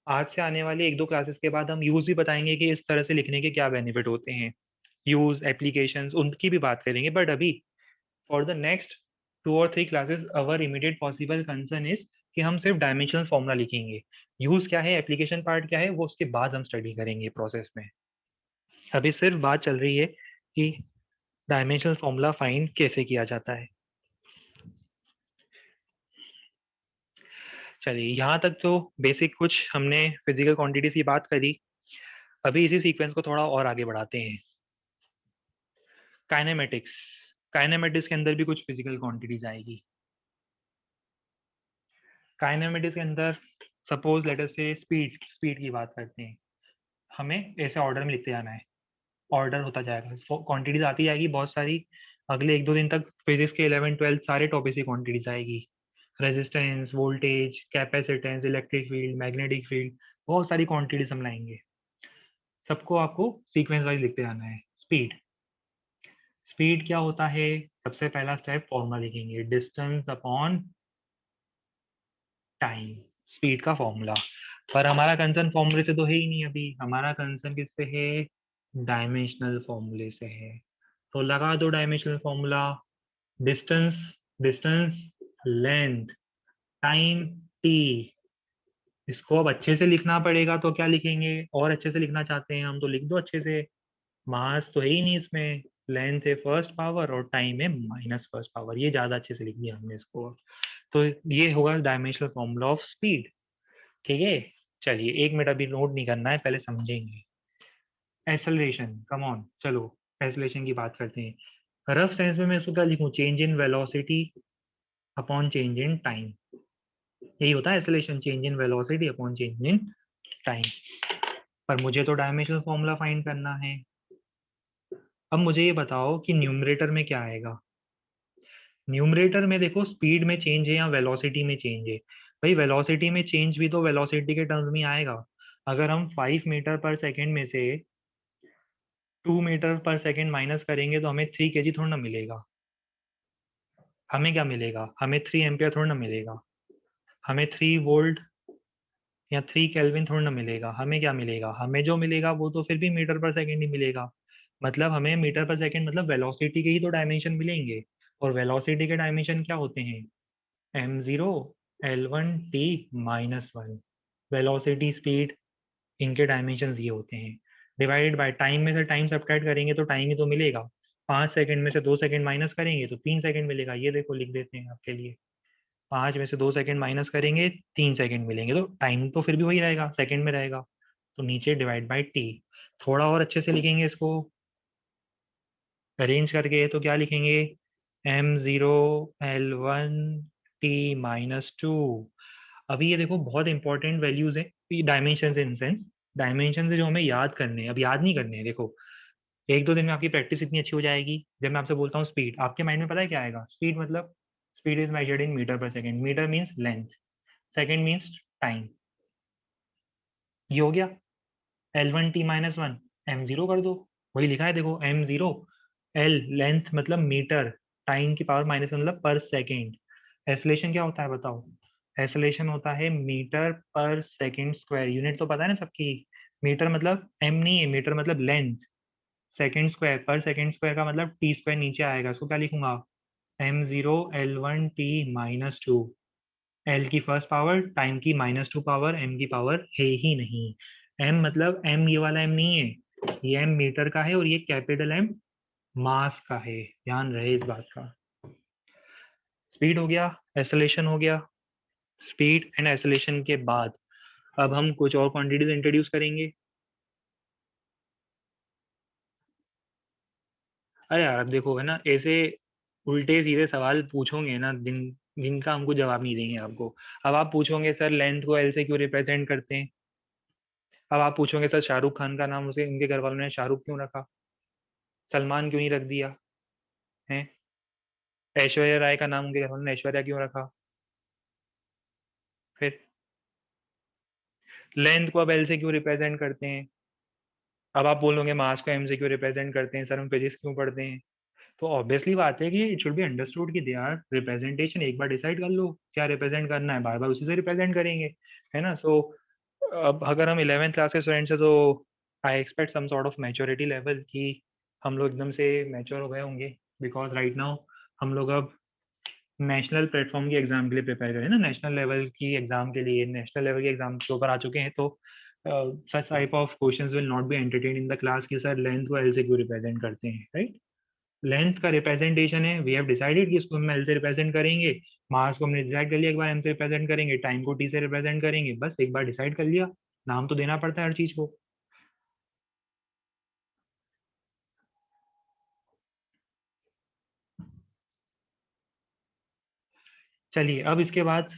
आज से आने वाले 1-2 क्लासेस के बाद हम यूज भी बताएंगे कि इस तरह से लिखने के क्या बेनिफिट होते हैं, यूज एप्लीकेशंस उनकी भी बात करेंगे, बट अभी फॉर द नेक्स्ट 2 और 3 classes our immediate possible concern is कि हम सिर्फ डायमेंशनल फॉर्मूला लिखेंगे, यूज क्या है, एप्लीकेशन पार्ट क्या है, वो उसके बाद हम स्टडी करेंगे प्रोसेस में। अभी सिर्फ बात चल रही है कि डायमेंशनल फॉर्मूला फाइंड कैसे किया जाता है। चलिए यहाँ तक तो बेसिक कुछ हमने फिजिकल क्वांटिटीज की बात करी। अभी इसी सीक्वेंस को थोड़ा और आगे बढ़ाते हैं। काइनेमेटिक्स। काइनेमेटिक्स के अंदर भी कुछ फिजिकल क्वांटिटीज आएगी। काइनेमेटिक्स के अंदर सपोज लेट अस से स्पीड स्पीड की बात करते हैं। हमें ऐसे ऑर्डर में लिखते जाना है, ऑर्डर होता जाएगा, क्वांटिटीज आती जाएगी बहुत सारी। अगले 1-2 दिन तक फिजिक्स के 11th-12th सारे टॉपिक्स की क्वांटिटीज आएगी। Resistance, voltage, capacitance, electric field, magnetic field, बहुत सारी क्वांटिटीज हम लाएंगे। सबको आपको सीक्वेंस वाइज लिखते जाना है। स्पीड। स्पीड क्या होता है? सबसे पहला स्टेप फॉर्मूला लिखेंगे, डिस्टेंस अपॉन टाइम, स्पीड का फॉर्मूला। पर हमारा कंसर्न फॉर्मूले से तो है ही नहीं, अभी हमारा कंसर्न किससे है? डायमेंशनल फॉर्मूले से है। तो लगा दो dimensional formula. Distance, distance, length, time T. इसको अब अच्छे से लिखना पड़ेगा, तो क्या लिखेंगे? और अच्छे से लिखना चाहते हैं हम तो लिख दो अच्छे से। मास तो है ही नहीं इसमें, लेंथ है फर्स्ट पावर और टाइम है माइनस फर्स्ट पावर, ये ज्यादा अच्छे से लिख दिया हमने इसको। तो ये होगा डायमेंशनल फॉर्मूला ऑफ स्पीड। ठीक है, चलिए 1 मिनट अभी नोट नहीं करना है, पहले समझेंगे। एक्सेलरेशन, कम ऑन, चलो एक्सेलरेशन की बात करते हैं। रफ सेंस में मैं इसको क्या लिखूं? Change in velocity upon change in time. यही होता है acceleration, change in velocity upon change in time. पर मुझे तो डायमेंशनल फॉर्मूला फाइंड करना है। अब मुझे ये बताओ कि न्यूमरेटर में क्या आएगा। न्यूमरेटर में देखो, स्पीड में चेंज है या वेलोसिटी में चेंज है? भाई वेलोसिटी में चेंज भी तो वेलोसिटी के टर्म्स में आएगा। अगर हम 5 मीटर पर सेकेंड में से 2 मीटर पर सेकेंड माइनस करेंगे तो हमें 3 केजी थोड़ा ना मिलेगा। हमें क्या मिलेगा? हमें 3 एम्पियर थोड़ा ना मिलेगा। हमें 3 वोल्ट या 3 केल्विन थोड़ा ना मिलेगा। हमें क्या मिलेगा? हमें जो मिलेगा वो तो फिर भी मीटर पर सेकेंड ही मिलेगा। मतलब हमें मीटर पर सेकेंड मतलब वेलोसिटी के ही तो डायमेंशन मिलेंगे। और वेलोसिटी के डायमेंशन क्या होते हैं? m0 l1 t-1। Velocity, speed, इनके डायमेंशन ये होते हैं। डिवाइडेड बाय टाइम, में से टाइम सब्ट्रैक्ट करेंगे तो टाइम ही तो मिलेगा। 5 सेकंड में से 2 सेकंड माइनस करेंगे तो 3 सेकंड मिलेगा। ये देखो लिख देते हैं आपके लिए। 5 में से 2 सेकंड माइनस करेंगे 3 सेकंड मिलेंगे, तो टाइम तो फिर भी वही रहेगा, सेकंड में रहेगा। तो नीचे डिवाइड बाई टी। थोड़ा और अच्छे से लिखेंगे इसको अरेंज करके, तो क्या लिखेंगे? m0 l1 t-2। अभी ये देखो बहुत इंपॉर्टेंट वैल्यूज है डायमेंशन, इन सेंस डायमेंशन से जो हमें याद करने हैं, अब याद नहीं करने हैं। देखो 1-2 दिन में आपकी प्रैक्टिस इतनी अच्छी हो जाएगी। जब मैं आपसे बोलता हूँ स्पीड, आपके माइंड में पता है क्या आएगा? स्पीड मतलब speed is measured in metre per second. Metre means length, second means time. ये हो गया। l1 t-1 m0 कर दो। वही लिखा है देखो, m0। l लेंथ मतलब मीटर, टाइम की पावर माइनस मतलब पर सेकेंड। एक्सेलरेशन क्या होता है बताओ? एक्सेलरेशन होता है metre per second square. Unit तो पता है ना सबकी। मीटर मतलब m नहीं है, मीटर मतलब लेंथ। सेकेंड स्क्वायर, पर सेकेंड स्क्वायर का मतलब टी स्क्वायर नीचे आएगा। इसको क्या लिखूंगा? m0 l1 t-2। एल की फर्स्ट पावर, टाइम की -2 पावर, एम की पावर है ही नहीं। एम मतलब एम ये वाला एम नहीं है, ये एम मीटर का है और ये कैपिटल एम मास का है, ध्यान रहे इस बात का। स्पीड हो गया, एक्सेलरेशन हो गया। स्पीड एंड एक्सेलरेशन के बाद अब हम कुछ और क्वांटिटीज इंट्रोड्यूस करेंगे। अरे यार अब देखो है ना, ऐसे उल्टे सीधे सवाल पूछोगे ना जिनका हमको जवाब नहीं देंगे आपको। अब आप पूछोगे सर लेंथ को एल से क्यों रिप्रेजेंट करते हैं? अब आप पूछोगे सर शाहरुख खान का नाम उसे उनके घर वालों ने शाहरुख क्यों रखा? सलमान क्यों नहीं रख दिया है? ऐश्वर्या राय का नाम उनके घर वालों ने ऐश्वर्या क्यों रखा? फिर लेंथ को अब एल से क्यों रिप्रेजेंट करते हैं? अब आप बोलोगे मास को एम से क्यों रिप्रेजेंट करते हैं? सर हम फिजिक्स क्यों पढ़ते हैं? तो ऑब्वियसली बात है कि इट शुड बी अंडरस्टूड कि दे आर रिप्रेजेंटेशन। एक बार डिसाइड कर लो क्या रिप्रेजेंट करना है, बार बार उसी से रिप्रेजेंट करेंगे, है ना? सो अब अगर हम 11th क्लास के स्टूडेंट्स हैं तो I expect some sort of maturity level कि हम लोग एकदम से मैच्योर हो गए होंगे। बिकॉज राइट नाउ हम लोग अब नेशनल प्लेटफॉर्म की एग्जाम के लिए प्रिपेयर करें ना, नेशनल लेवल की एग्जाम के लिए, नेशनल लेवल के एग्जाम के ऊपर आ चुके हैं। तो such type of questions will not be entertained in the class कि सर लेंथ को एल से क्यों रिप्रेजेंट करते हैं, राइट? लेंथ का रिप्रेजेंटेशन है, वी हैव डिसाइडेड कि इसको हम एल से रिप्रेजेंट करेंगे, मास को हमने डिसाइड कर लिया एक बार एम से रिप्रेजेंट करेंगे, टाइम को टी से रिप्रेजेंट करेंगे, बस एक बार डिसाइड कर लिया, नाम तो देना पड़ता है हर चीज को। चलिए अब इसके बाद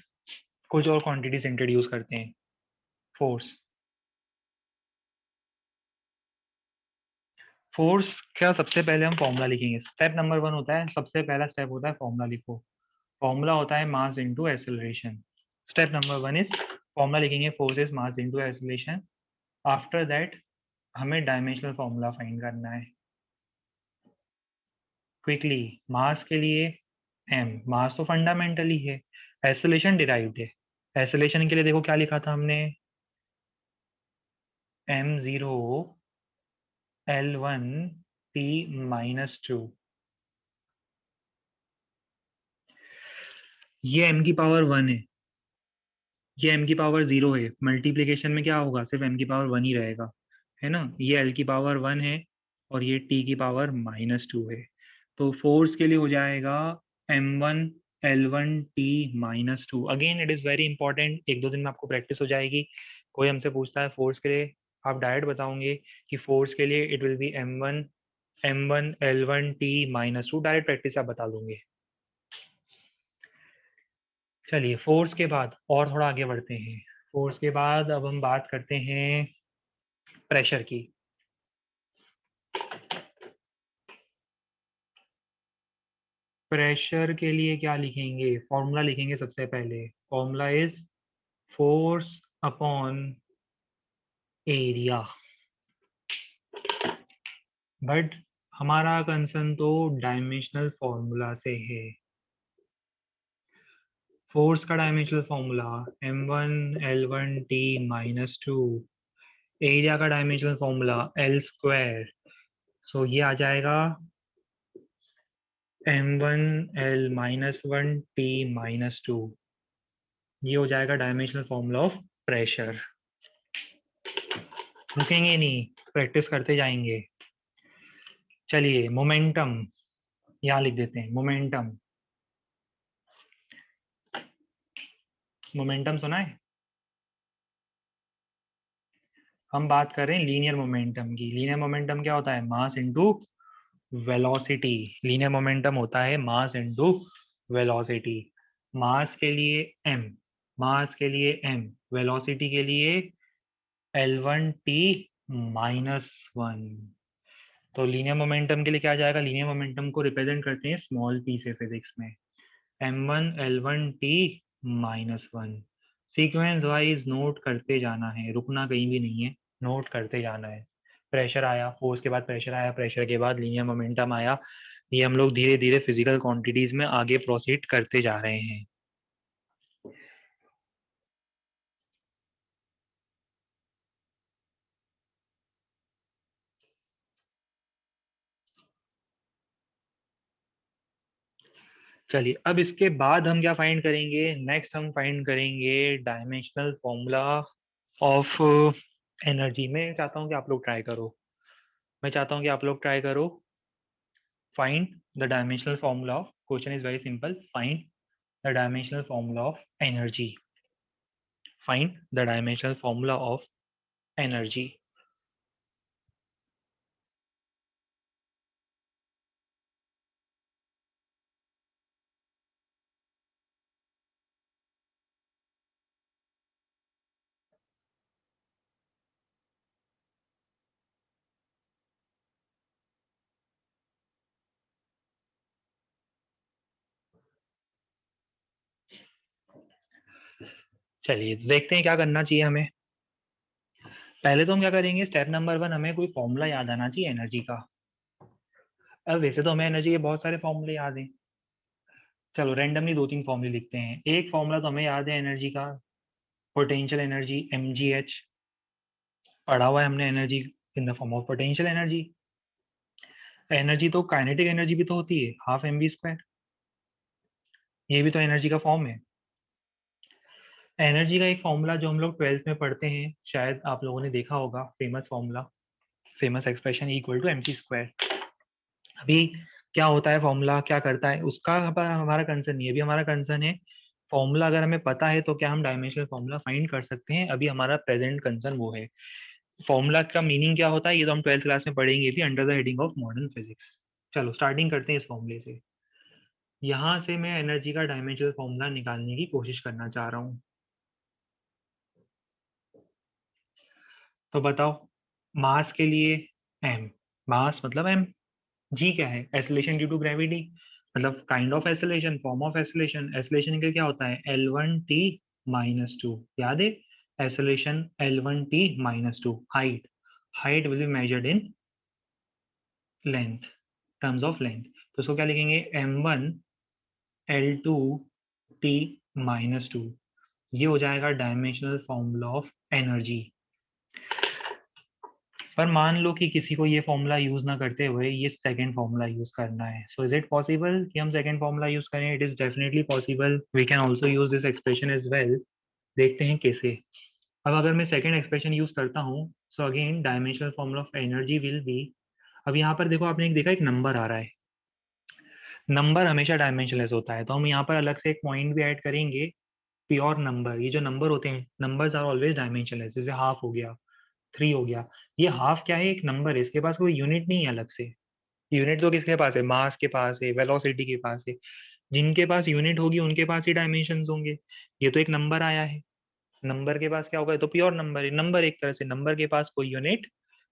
कुछ और क्वांटिटीज इंट्रोड्यूस करते हैं। फोर्स, फोर्स का सबसे पहले हम फॉर्मूला लिखेंगे। स्टेप नंबर 1 होता है, सबसे पहला स्टेप होता है फॉर्मूला लिखो। फॉर्मूला होता है mass into acceleration. Step number 1 is formula लिखेंगे, force is mass into acceleration. After that हमें डायमेंशनल फॉर्मूला फाइंड करना है। क्विकली, मास के लिए एम, मास तो फंडामेंटली है, एक्सेलरेशन डिराइव्ड है। एक्सेलरेशन के लिए देखो क्या लिखा था हमने, m0 l1 t-2। ये m की पावर 1 है, ये m की पावर 0 है, मल्टीप्लीकेशन में क्या होगा, सिर्फ m की पावर 1 ही रहेगा, है ना? ये l की पावर 1 है और ये t की पावर -2 है। तो फोर्स के लिए हो जाएगा m1 l1 t-2। Again it is very important, एक दो दिन में आपको प्रैक्टिस हो जाएगी। कोई हमसे पूछता है फोर्स के लिए, आप डायरेक्ट बताओगे कि फोर्स के लिए it will B m1 l1 t-2, direct practice आप बता दोगे। चलिए फोर्स के बाद और थोड़ा आगे बढ़ते हैं। फोर्स के बाद अब हम बात करते हैं प्रेशर की। प्रेशर के लिए क्या लिखेंगे, फॉर्मूला लिखेंगे सबसे पहले। Formula is force upon area. But हमारा कंसर्न तो डायमेंशनल फॉर्मूला से है। फोर्स का dimensional formula m1 l1 t-2। Area का डायमेंशनल फॉर्मूला l²। सो ये आ जाएगा m1 l-1 t-2। ये हो जाएगा डायमेंशनल फॉर्मूला ऑफ प्रेशर। रुकेंगे नहीं, प्रैक्टिस करते जाएंगे। चलिए मोमेंटम, यहाँ लिख देते हैं मोमेंटम। मोमेंटम सुना है? हम बात कर रहे हैं लीनियर मोमेंटम की। लीनियर मोमेंटम क्या होता है, mass into velocity. Linear momentum होता है मास इनटू वेलोसिटी। मास के लिए m, मास के लिए m, वेलोसिटी के लिए l1 t-1। तो लीनियर मोमेंटम के लिए क्या जाएगा, लीनियर मोमेंटम को रिप्रेजेंट करते हैं स्मॉल p से फिजिक्स में, m1 l1 t-1। Sequence wise note करते जाना है, रुकना कहीं भी नहीं है, नोट करते जाना है। प्रेशर आया, फोर्स के बाद प्रेशर आया, प्रेशर के बाद लीनियर मोमेंटम आया। ये हम लोग धीरे धीरे फिजिकल क्वांटिटीज में आगे प्रोसीड करते जा रहे हैं। चलिए अब इसके बाद हम क्या फाइंड करेंगे, नेक्स्ट हम फाइंड करेंगे डायमेंशनल फॉर्मूला ऑफ एनर्जी। मैं चाहता हूँ कि आप लोग ट्राई करो, मैं चाहता हूँ कि आप लोग ट्राई करो। Find the dimensional formula of, question is very simple, find the dimensional formula of energy. Find the dimensional formula of energy. चलिए देखते हैं क्या करना चाहिए हमें। पहले तो हम क्या करेंगे, स्टेप नंबर 1, हमें कोई फॉर्मूला याद आना चाहिए एनर्जी का। अब वैसे तो हमें एनर्जी के बहुत सारे फॉर्मूले याद हैं, चलो रैंडमली दो तीन फॉर्मूले लिखते हैं। एक फॉर्मूला तो हमें याद है एनर्जी का, पोटेंशियल एनर्जी mgh। पढ़ा हुआ है हमने energy in the form of potential energy. Energy तो काइनेटिक एनर्जी भी तो होती है, ½ mv²। ये भी तो एनर्जी का फॉर्म है। एनर्जी का एक फॉर्मूला जो हम लोग 12th में पढ़ते हैं, शायद आप लोगों ने देखा होगा, famous formula, famous expression equal to mc square. अभी क्या होता है फॉर्मूला, क्या करता है, उसका हमारा कंसर्न नहीं है। अभी हमारा कंसर्न है फॉर्मूला अगर हमें पता है तो क्या हम डायमेंशनल फॉर्मूला फाइंड कर सकते हैं। अभी हमारा प्रेजेंट कंसर्न वो है। फॉर्मूला का मीनिंग क्या होता है ये तो हम 12th क्लास में पढ़ेंगे भी under the heading of modern physics. चलो स्टार्टिंग करते हैं इस फॉर्मूले से। यहाँ से मैं एनर्जी का डायमेंशनल फॉर्मूला निकालने की कोशिश करना चाह रहा हूँ। तो बताओ, मास के लिए m, मास मतलब m, g क्या है, एसिलेशन ड्यू टू ग्रेविटी, मतलब kind of acceleration, form of acceleration. Acceleration के क्या होता है, L1T माइनस टू, याद है, acceleration L1T minus two. Height, height will be measured in length, terms of length. तो उसको क्या लिखेंगे, M1L2T माइनस टू। ये हो जाएगा डायमेंशनल फॉर्मूला ऑफ एनर्जी। पर मान लो कि किसी को ये फॉर्मूला यूज ना करते हुए ये सेकंड फॉर्मूला यूज करना है, सो इज इट पॉसिबल कि हम सेकंड फॉर्मूला यूज करें? It is definitely possible, we can also use this expression as well. देखते हैं कैसे। अब अगर मैं सेकंड एक्सप्रेशन यूज करता हूँ, so again dimensional formula of energy will be, अब यहाँ पर देखो आपने एक देखा, एक नंबर आ रहा है, नंबर हमेशा डायमेंशनलेस होता है, तो हम यहाँ पर अलग से एक पॉइंट भी ऐड करेंगे, प्योर नंबर। ये जो नंबर होते हैं, नंबर्स आर ऑलवेज डायमेंशनलेस, जैसे हाफ हो गया, 3 हो गया। ये हाफ क्या है, एक नंबर है, इसके पास कोई यूनिट नहीं है अलग से। यूनिट तो किसके पास है, मास के पास है, वेलोसिटी के पास है। जिनके पास यूनिट होगी उनके पास ही डायमेंशन होंगे। ये तो एक नंबर आया है, नंबर के पास क्या होगा, ये तो प्योर नंबर है। नंबर एक तरह से, नंबर के पास कोई यूनिट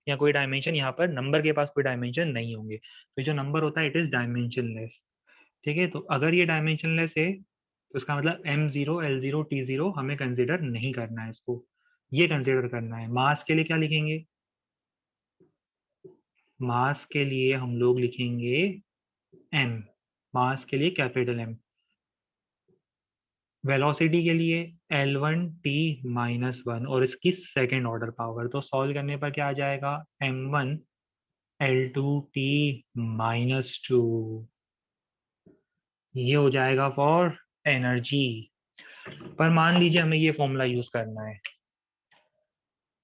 या कोई डायमेंशन, यहाँ पर नंबर के पास कोई डायमेंशन नहीं होंगे, तो जो नंबर होता है इट इज डायमेंशनलेस। ठीक है, तो अगर ये डायमेंशनलेस है तो इसका मतलब M0 L0 T0 हमें कंसिडर नहीं करना है इसको, ये कंसिडर करना है। मास के लिए क्या लिखेंगे, मास के लिए हम लोग लिखेंगे m, मास के लिए कैपिटल M। वेलोसिटी के लिए L1T माइनस वन और इसकी सेकेंड ऑर्डर पावर, तो सॉल्व करने पर क्या आ जाएगा, M1L2T माइनस टू। ये हो जाएगा फॉर एनर्जी। पर मान लीजिए हमें ये फॉर्मूला यूज करना है,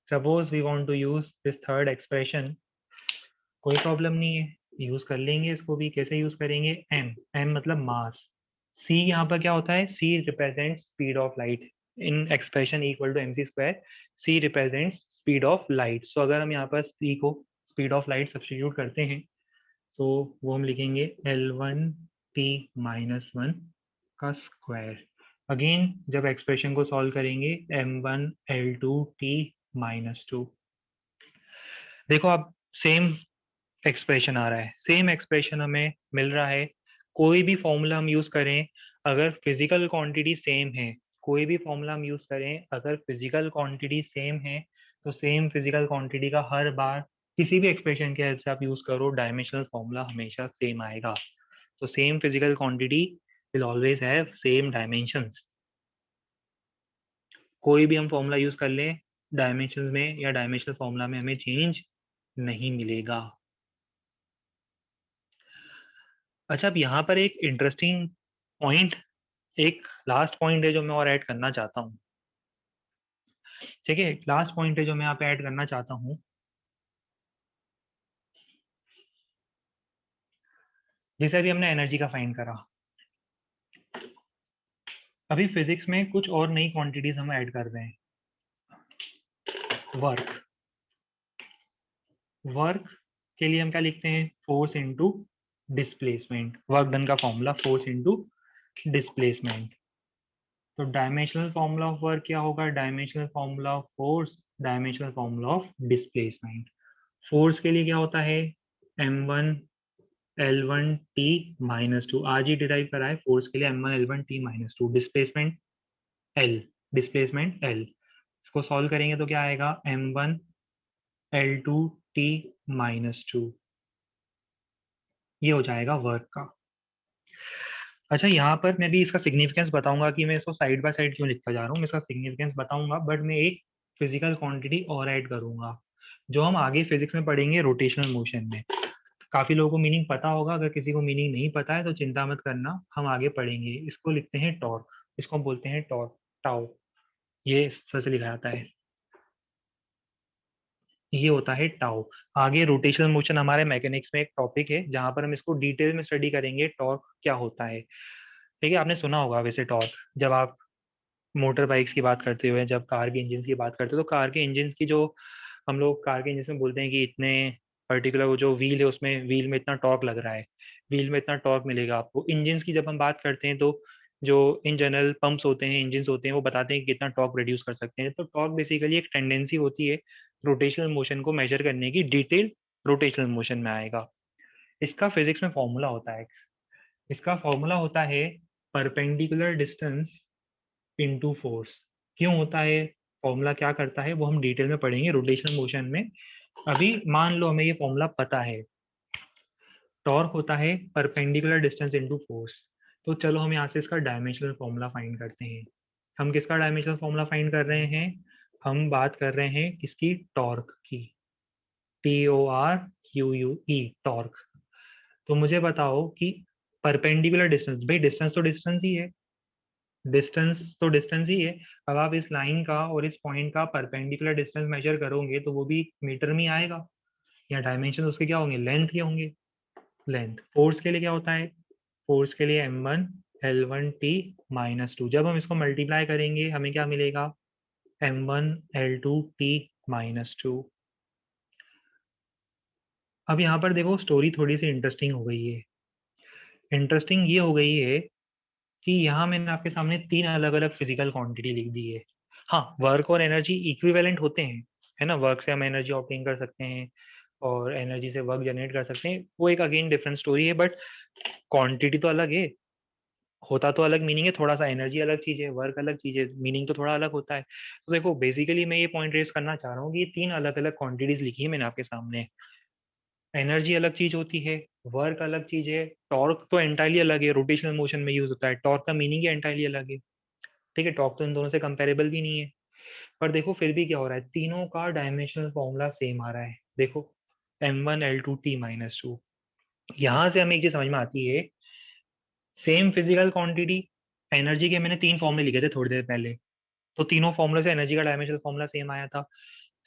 suppose we want to use this third expression, कोई प्रॉब्लम नहीं है, यूज कर लेंगे इसको भी। कैसे यूज करेंगे, m, m मतलब मास। c यहाँ पर क्या होता है, c represent speed of light, in expression equal to mc square, c represent speed of light. So अगर हम यहाँ पर c को स्पीड ऑफ लाइट सब्स्टिट्यूट करते हैं, सो वो हम लिखेंगे L1T माइनस वन का स्क्वायर। अगेन जब एक्सप्रेशन को सॉल्व करेंगे, M1L2T माइनस टू। देखो अब सेम एक्सप्रेशन आ रहा है, सेम एक्सप्रेशन हमें मिल रहा है। कोई भी फॉर्मूला हम यूज करें, अगर फिजिकल क्वांटिटी सेम है, कोई भी फॉर्मूला हम यूज करें अगर फिजिकल क्वांटिटी सेम है, तो सेम फिजिकल क्वांटिटी का हर बार किसी भी एक्सप्रेशन के हेल्प से आप यूज करो, डायमेंशनल फॉर्मूला हमेशा सेम आएगा। तो same physical quantity will always have same dimensions. कोई भी हम फॉर्मूला यूज कर लें, डायमेंशन में या डायमेंशनल फॉर्मूला में हमें चेंज नहीं मिलेगा। अच्छा, अब यहाँ पर एक इंटरेस्टिंग पॉइंट, एक लास्ट पॉइंट है जो मैं और ऐड करना चाहता हूँ। ठीक है, लास्ट पॉइंट है जो मैं यहाँ पे ऐड करना चाहता हूँ। जैसे अभी हमने एनर्जी का फाइंड करा, अभी फिजिक्स में कुछ और नई क्वांटिटीज हम ऐड कर रहे हैं। वर्क, वर्क के लिए हम क्या लिखते हैं, force into displacement. Work done का फॉर्मूला फोर्स इनटू डिस्प्लेसमेंट। तो डायमेंशनल फॉर्मूला ऑफ वर्क क्या होगा, dimensional formula of force, dimensional formula of displacement. Force के लिए क्या होता है, M1L1T माइनस टू, आज ही डिराइव करा है फोर्स के लिए, M1L1T minus two. Displacement L, displacement L, इसको सॉल्व करेंगे तो क्या आएगा, M1L2T माइनस टू। ये हो जाएगा वर्क का। अच्छा, यहाँ पर मैं भी इसका सिग्निफिकेंस बताऊंगा कि मैं इसको साइड बाय साइड क्यों लिखता जा रहा हूँ, मैं इसका सिग्निफिकेंस बताऊंगा, बट मैं एक फिजिकल क्वांटिटी और ऐड करूंगा जो हम आगे फिजिक्स में पढ़ेंगे रोटेशनल मोशन में। काफी लोगों को मीनिंग पता होगा, अगर किसी को मीनिंग नहीं पता है तो चिंता मत करना, हम आगे पढ़ेंगे। इसको लिखते हैं टॉर्क, इसको हम बोलते हैं टॉर्क, टाउ। ये इस तरह से लिखा जाता है, ये होता है टाउ। आगे रोटेशनल मोशन हमारे मैकेनिक्स में एक टॉपिक है जहां पर हम इसको डिटेल में स्टडी करेंगे, टॉर्क क्या होता है। ठीक है, आपने सुना होगा वैसे टॉर्क, जब आप मोटर बाइक्स की बात करते हुए, जब कार के इंजन की बात करते हो, तो कार के इंजन की जो हम लोग कार के इंजन में बोलते हैं कि इतने पर्टिकुलर वो जो व्हील है उसमें व्हील में इतना टॉर्क लग रहा है, व्हील में इतना टॉर्क मिलेगा आपको। इंजन की जब हम बात करते हैं तो जो इन जनरल पंप्स होते हैं, इंजन होते हैं, वो बताते हैं कि कितना टॉर्क प्रोड्यूस कर सकते हैं। तो टॉर्क बेसिकली एक टेंडेंसी होती है रोटेशनल मोशन को मेजर करने की, डिटेल रोटेशनल मोशन में आएगा। इसका फिजिक्स में फॉर्मूला होता है, इसका फॉर्मूला होता है परपेंडिकुलर डिस्टेंस इनटू फोर्स। क्यों होता है, फॉर्मूला क्या करता है, वो हम डिटेल में पढ़ेंगे रोटेशनल मोशन में। अभी मान लो हमें ये फॉर्मूला पता है, टॉर्क होता है परपेंडिकुलर डिस्टेंस इनटू फोर्स। तो चलो हम यहाँ से इसका डायमेंशनल फॉर्मूला फाइंड करते हैं। हम किसका डायमेंशनल फॉर्मूला फाइंड कर रहे हैं, हम बात कर रहे हैं किसकी, टॉर्क की, TORQUE, टॉर्क। तो मुझे बताओ कि परपेंडिकुलर डिस्टेंस, भाई डिस्टेंस तो डिस्टेंस ही है, डिस्टेंस तो डिस्टेंस ही है। अब आप इस लाइन का और इस पॉइंट का परपेंडिकुलर डिस्टेंस मेजर करोगे तो वो भी मीटर में आएगा, या डायमेंशन उसके क्या होंगे, लेंथ के होंगे। लेंथ, फोर्स के लिए क्या होता है, फोर्स के लिए M1L1T-2। जब हम इसको मल्टीप्लाई करेंगे हमें क्या मिलेगा, M1L2T-2। अब यहाँ पर देखो स्टोरी थोड़ी सी इंटरेस्टिंग हो गई है। इंटरेस्टिंग ये हो गई है कि यहाँ मैंने आपके सामने तीन अलग अलग फिजिकल क्वांटिटी लिख दी है। हाँ, वर्क और एनर्जी इक्विवेलेंट होते हैं, है ना, वर्क से हम एनर्जी ऑब्टेन कर सकते हैं और एनर्जी से वर्क जनरेट कर सकते हैं, वो एक अगेन डिफरेंट स्टोरी है। बट क्वांटिटी तो अलग है, होता तो अलग मीनिंग है, थोड़ा सा एनर्जी अलग चीज है, वर्क अलग चीज है, मीनिंग तो थोड़ा अलग होता है। तो देखो बेसिकली मैं ये पॉइंट रेस करना चाह रहा हूँ कि ये तीन अलग अलग क्वांटिटीज लिखी है मैंने आपके सामने। एनर्जी अलग चीज होती है, वर्क अलग चीज है, टॉर्क तो एंटायरली अलग है, रोटेशनल मोशन में यूज होता है, टॉर्क का मीनिंग ही एंटायरली अलग है। ठीक है, टॉर्क तो इन दोनों से कंपेरेबल भी नहीं है। पर देखो फिर भी क्या हो रहा है, तीनों का डायमेंशनल फॉर्मूला सेम आ रहा है। देखो M1L2T-2, यहां से हमें एक चीज समझ में आती है, सेम फिजिकल क्वांटिटी, एनर्जी के मैंने तीन फॉर्मूले लिखे थे थोड़ी देर पहले, तो तीनों फॉर्मूले से एनर्जी का डायमेंशनल फॉर्मूला सेम आया था।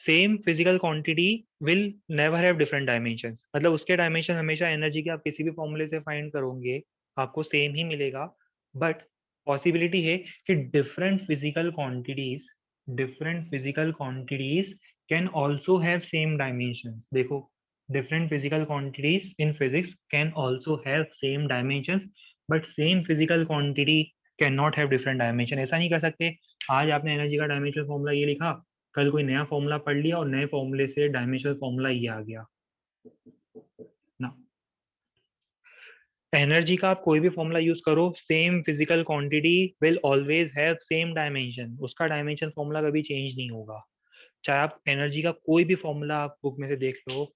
Same physical quantity will never have different dimensions, मतलब उसके डायमेंशन हमेशा एनर्जी के आप किसी भी फॉर्मूले से फाइंड करोगे आपको सेम ही मिलेगा। बट पॉसिबिलिटी है कि different physical quantities can also have same dimensions. देखो, different physical quantities in physics can also have same dimensions, but same physical quantity can not have different dimension. ऐसा नहीं कर सकते, आज आपने एनर्जी का डायमेंशनल फॉर्मूला ये लिखा, कल कोई नया फॉर्मूला पढ़ लिया और नए फॉर्मूले से डायमेंशनल फॉर्मूला ये आ गया ना। एनर्जी का आप कोई भी फॉर्मूला यूज करो, same physical quantity will always have same dimension, उसका डायमेंशन फॉर्मूला कभी चेंज नहीं होगा। चाहे आप एनर्जी का कोई भी फॉर्मूला आप बुक में से देख लो,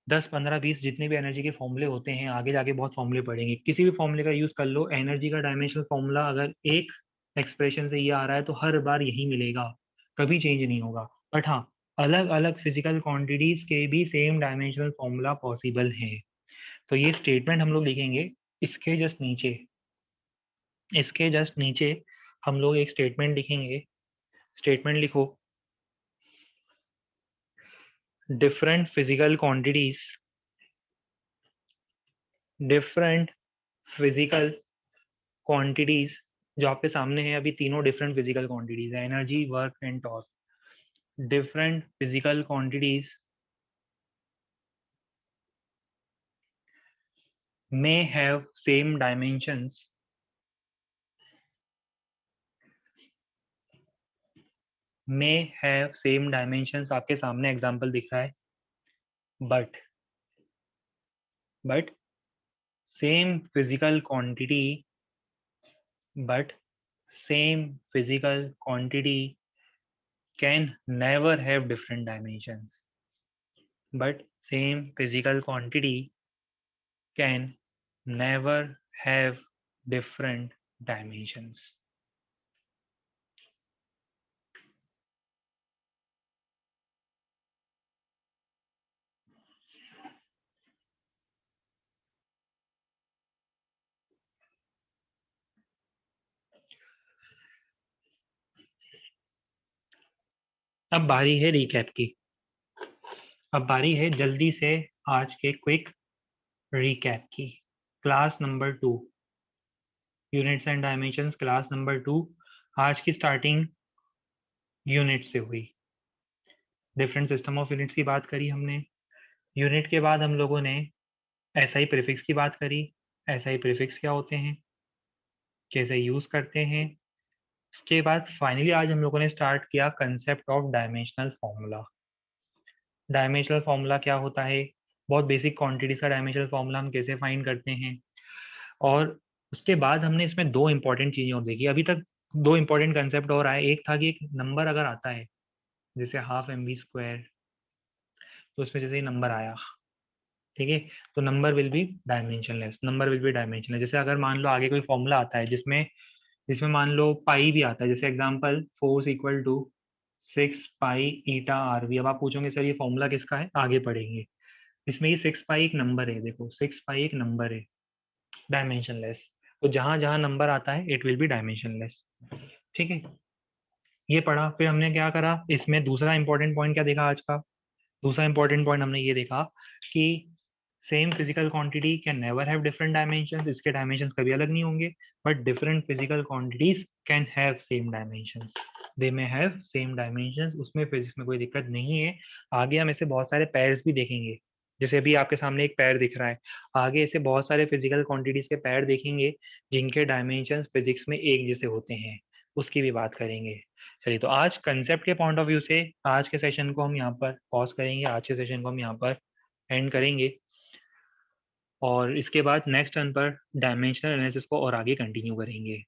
10 15 20 जितने भी एनर्जी के फॉर्मूले होते हैं, आगे जाके बहुत फॉर्मूले पढ़ेंगे, किसी भी फॉर्मूले का यूज कर लो, एनर्जी का डायमेंशनल फॉर्मूला अगर एक एक्सप्रेशन से ये आ रहा है तो हर बार यही मिलेगा, कभी चेंज नहीं होगा। बट हाँ, अलग अलग फिजिकल क्वांटिटीज के भी सेम डायमेंशनल फॉर्मूला पॉसिबल है। तो ये स्टेटमेंट हम लोग लिखेंगे, इसके जस्ट नीचे, इसके जस्ट नीचे हम लोग एक स्टेटमेंट लिखेंगे। स्टेटमेंट लिखो, different physical quantities, different physical quantities, जो आपके सामने है अभी तीनों डिफरेंट फिजिकल क्वांटिटीज है, energy work and torque. Different physical quantities may have same dimensions, may have same dimensions, आपके सामने एग्जांपल दिख रहा है, but but same physical quantity, but same physical quantity can never have different dimensions, but same physical quantity can never have different dimensions. अब बारी है रिकैप की। अब बारी है जल्दी से आज के क्विक रिकैप की। Class number 2, units and dimensions, class number 2। आज की स्टार्टिंग यूनिट से हुई। डिफरेंट सिस्टम ऑफ यूनिट्स की बात करी हमने। यूनिट के बाद हम लोगों ने एसआई प्रीफिक्स की बात करी। एसआई प्रीफिक्स क्या होते हैं, कैसे यूज करते हैं। इसके बाद फाइनली आज हम लोगों ने स्टार्ट किया concept of dimensional formula. Dimensional formula क्या होता है, बहुत बेसिक क्वांटिटीज का डायमेंशनल फॉर्मूला हम कैसे फाइंड करते हैं। और उसके बाद हमने इसमें दो इंपॉर्टेंट चीजें और देखी अभी तक। दो इंपॉर्टेंट कंसेप्ट और आए। एक था कि एक नंबर अगर आता है जैसे हाफ एम वी स्क्वायर, तो उसमें जैसे नंबर आया, ठीक है, तो number will be dimensionless. Number will be dimensionless. जैसे अगर मान लो आगे कोई फॉर्मूला आता है जिसमें जिसमें मान लो पाई भी आता है, जैसे example force equal to 6 pi eta r v. अब आप पूछोगे सर ये फॉर्मूला किसका है, आगे पढ़ेंगे। इसमें ये 6 पाई एक नंबर है, देखो 6 पाई एक नंबर है, डायमेंशनलेस। तो जहां जहां नंबर आता है इट विल बी डायमेंशनलेस। ठीक है, ये पढ़ा। फिर हमने क्या करा, इसमें दूसरा इंपॉर्टेंट पॉइंट क्या देखा आज का। दूसरा इंपॉर्टेंट पॉइंट हमने ये देखा कि same physical quantity can never have different dimensions. इसके डायमेंशंस कभी अलग नहीं होंगे, but different physical quantities can have same dimensions. They may have same dimensions, उसमें फिजिक्स में कोई दिक्कत नहीं है। आगे हम ऐसे बहुत सारे पेयर्स भी देखेंगे, जैसे अभी आपके सामने एक पैर दिख रहा है। आगे ऐसे बहुत सारे फिजिकल क्वांटिटीज के पैर देखेंगे जिनके डायमेंशंस फिजिक्स में एक जैसे होते हैं, उसकी भी बात करेंगे। चलिए, तो आज कंसेप्ट के पॉइंट ऑफ व्यू से आज के सेशन को हम यहाँ पर पॉज करेंगे, आज के सेशन को हम यहाँ पर एंड करेंगे, और इसके बाद नेक्स्ट टर्न पर डायमेंशनल एनालिसिस को और आगे कंटिन्यू करेंगे।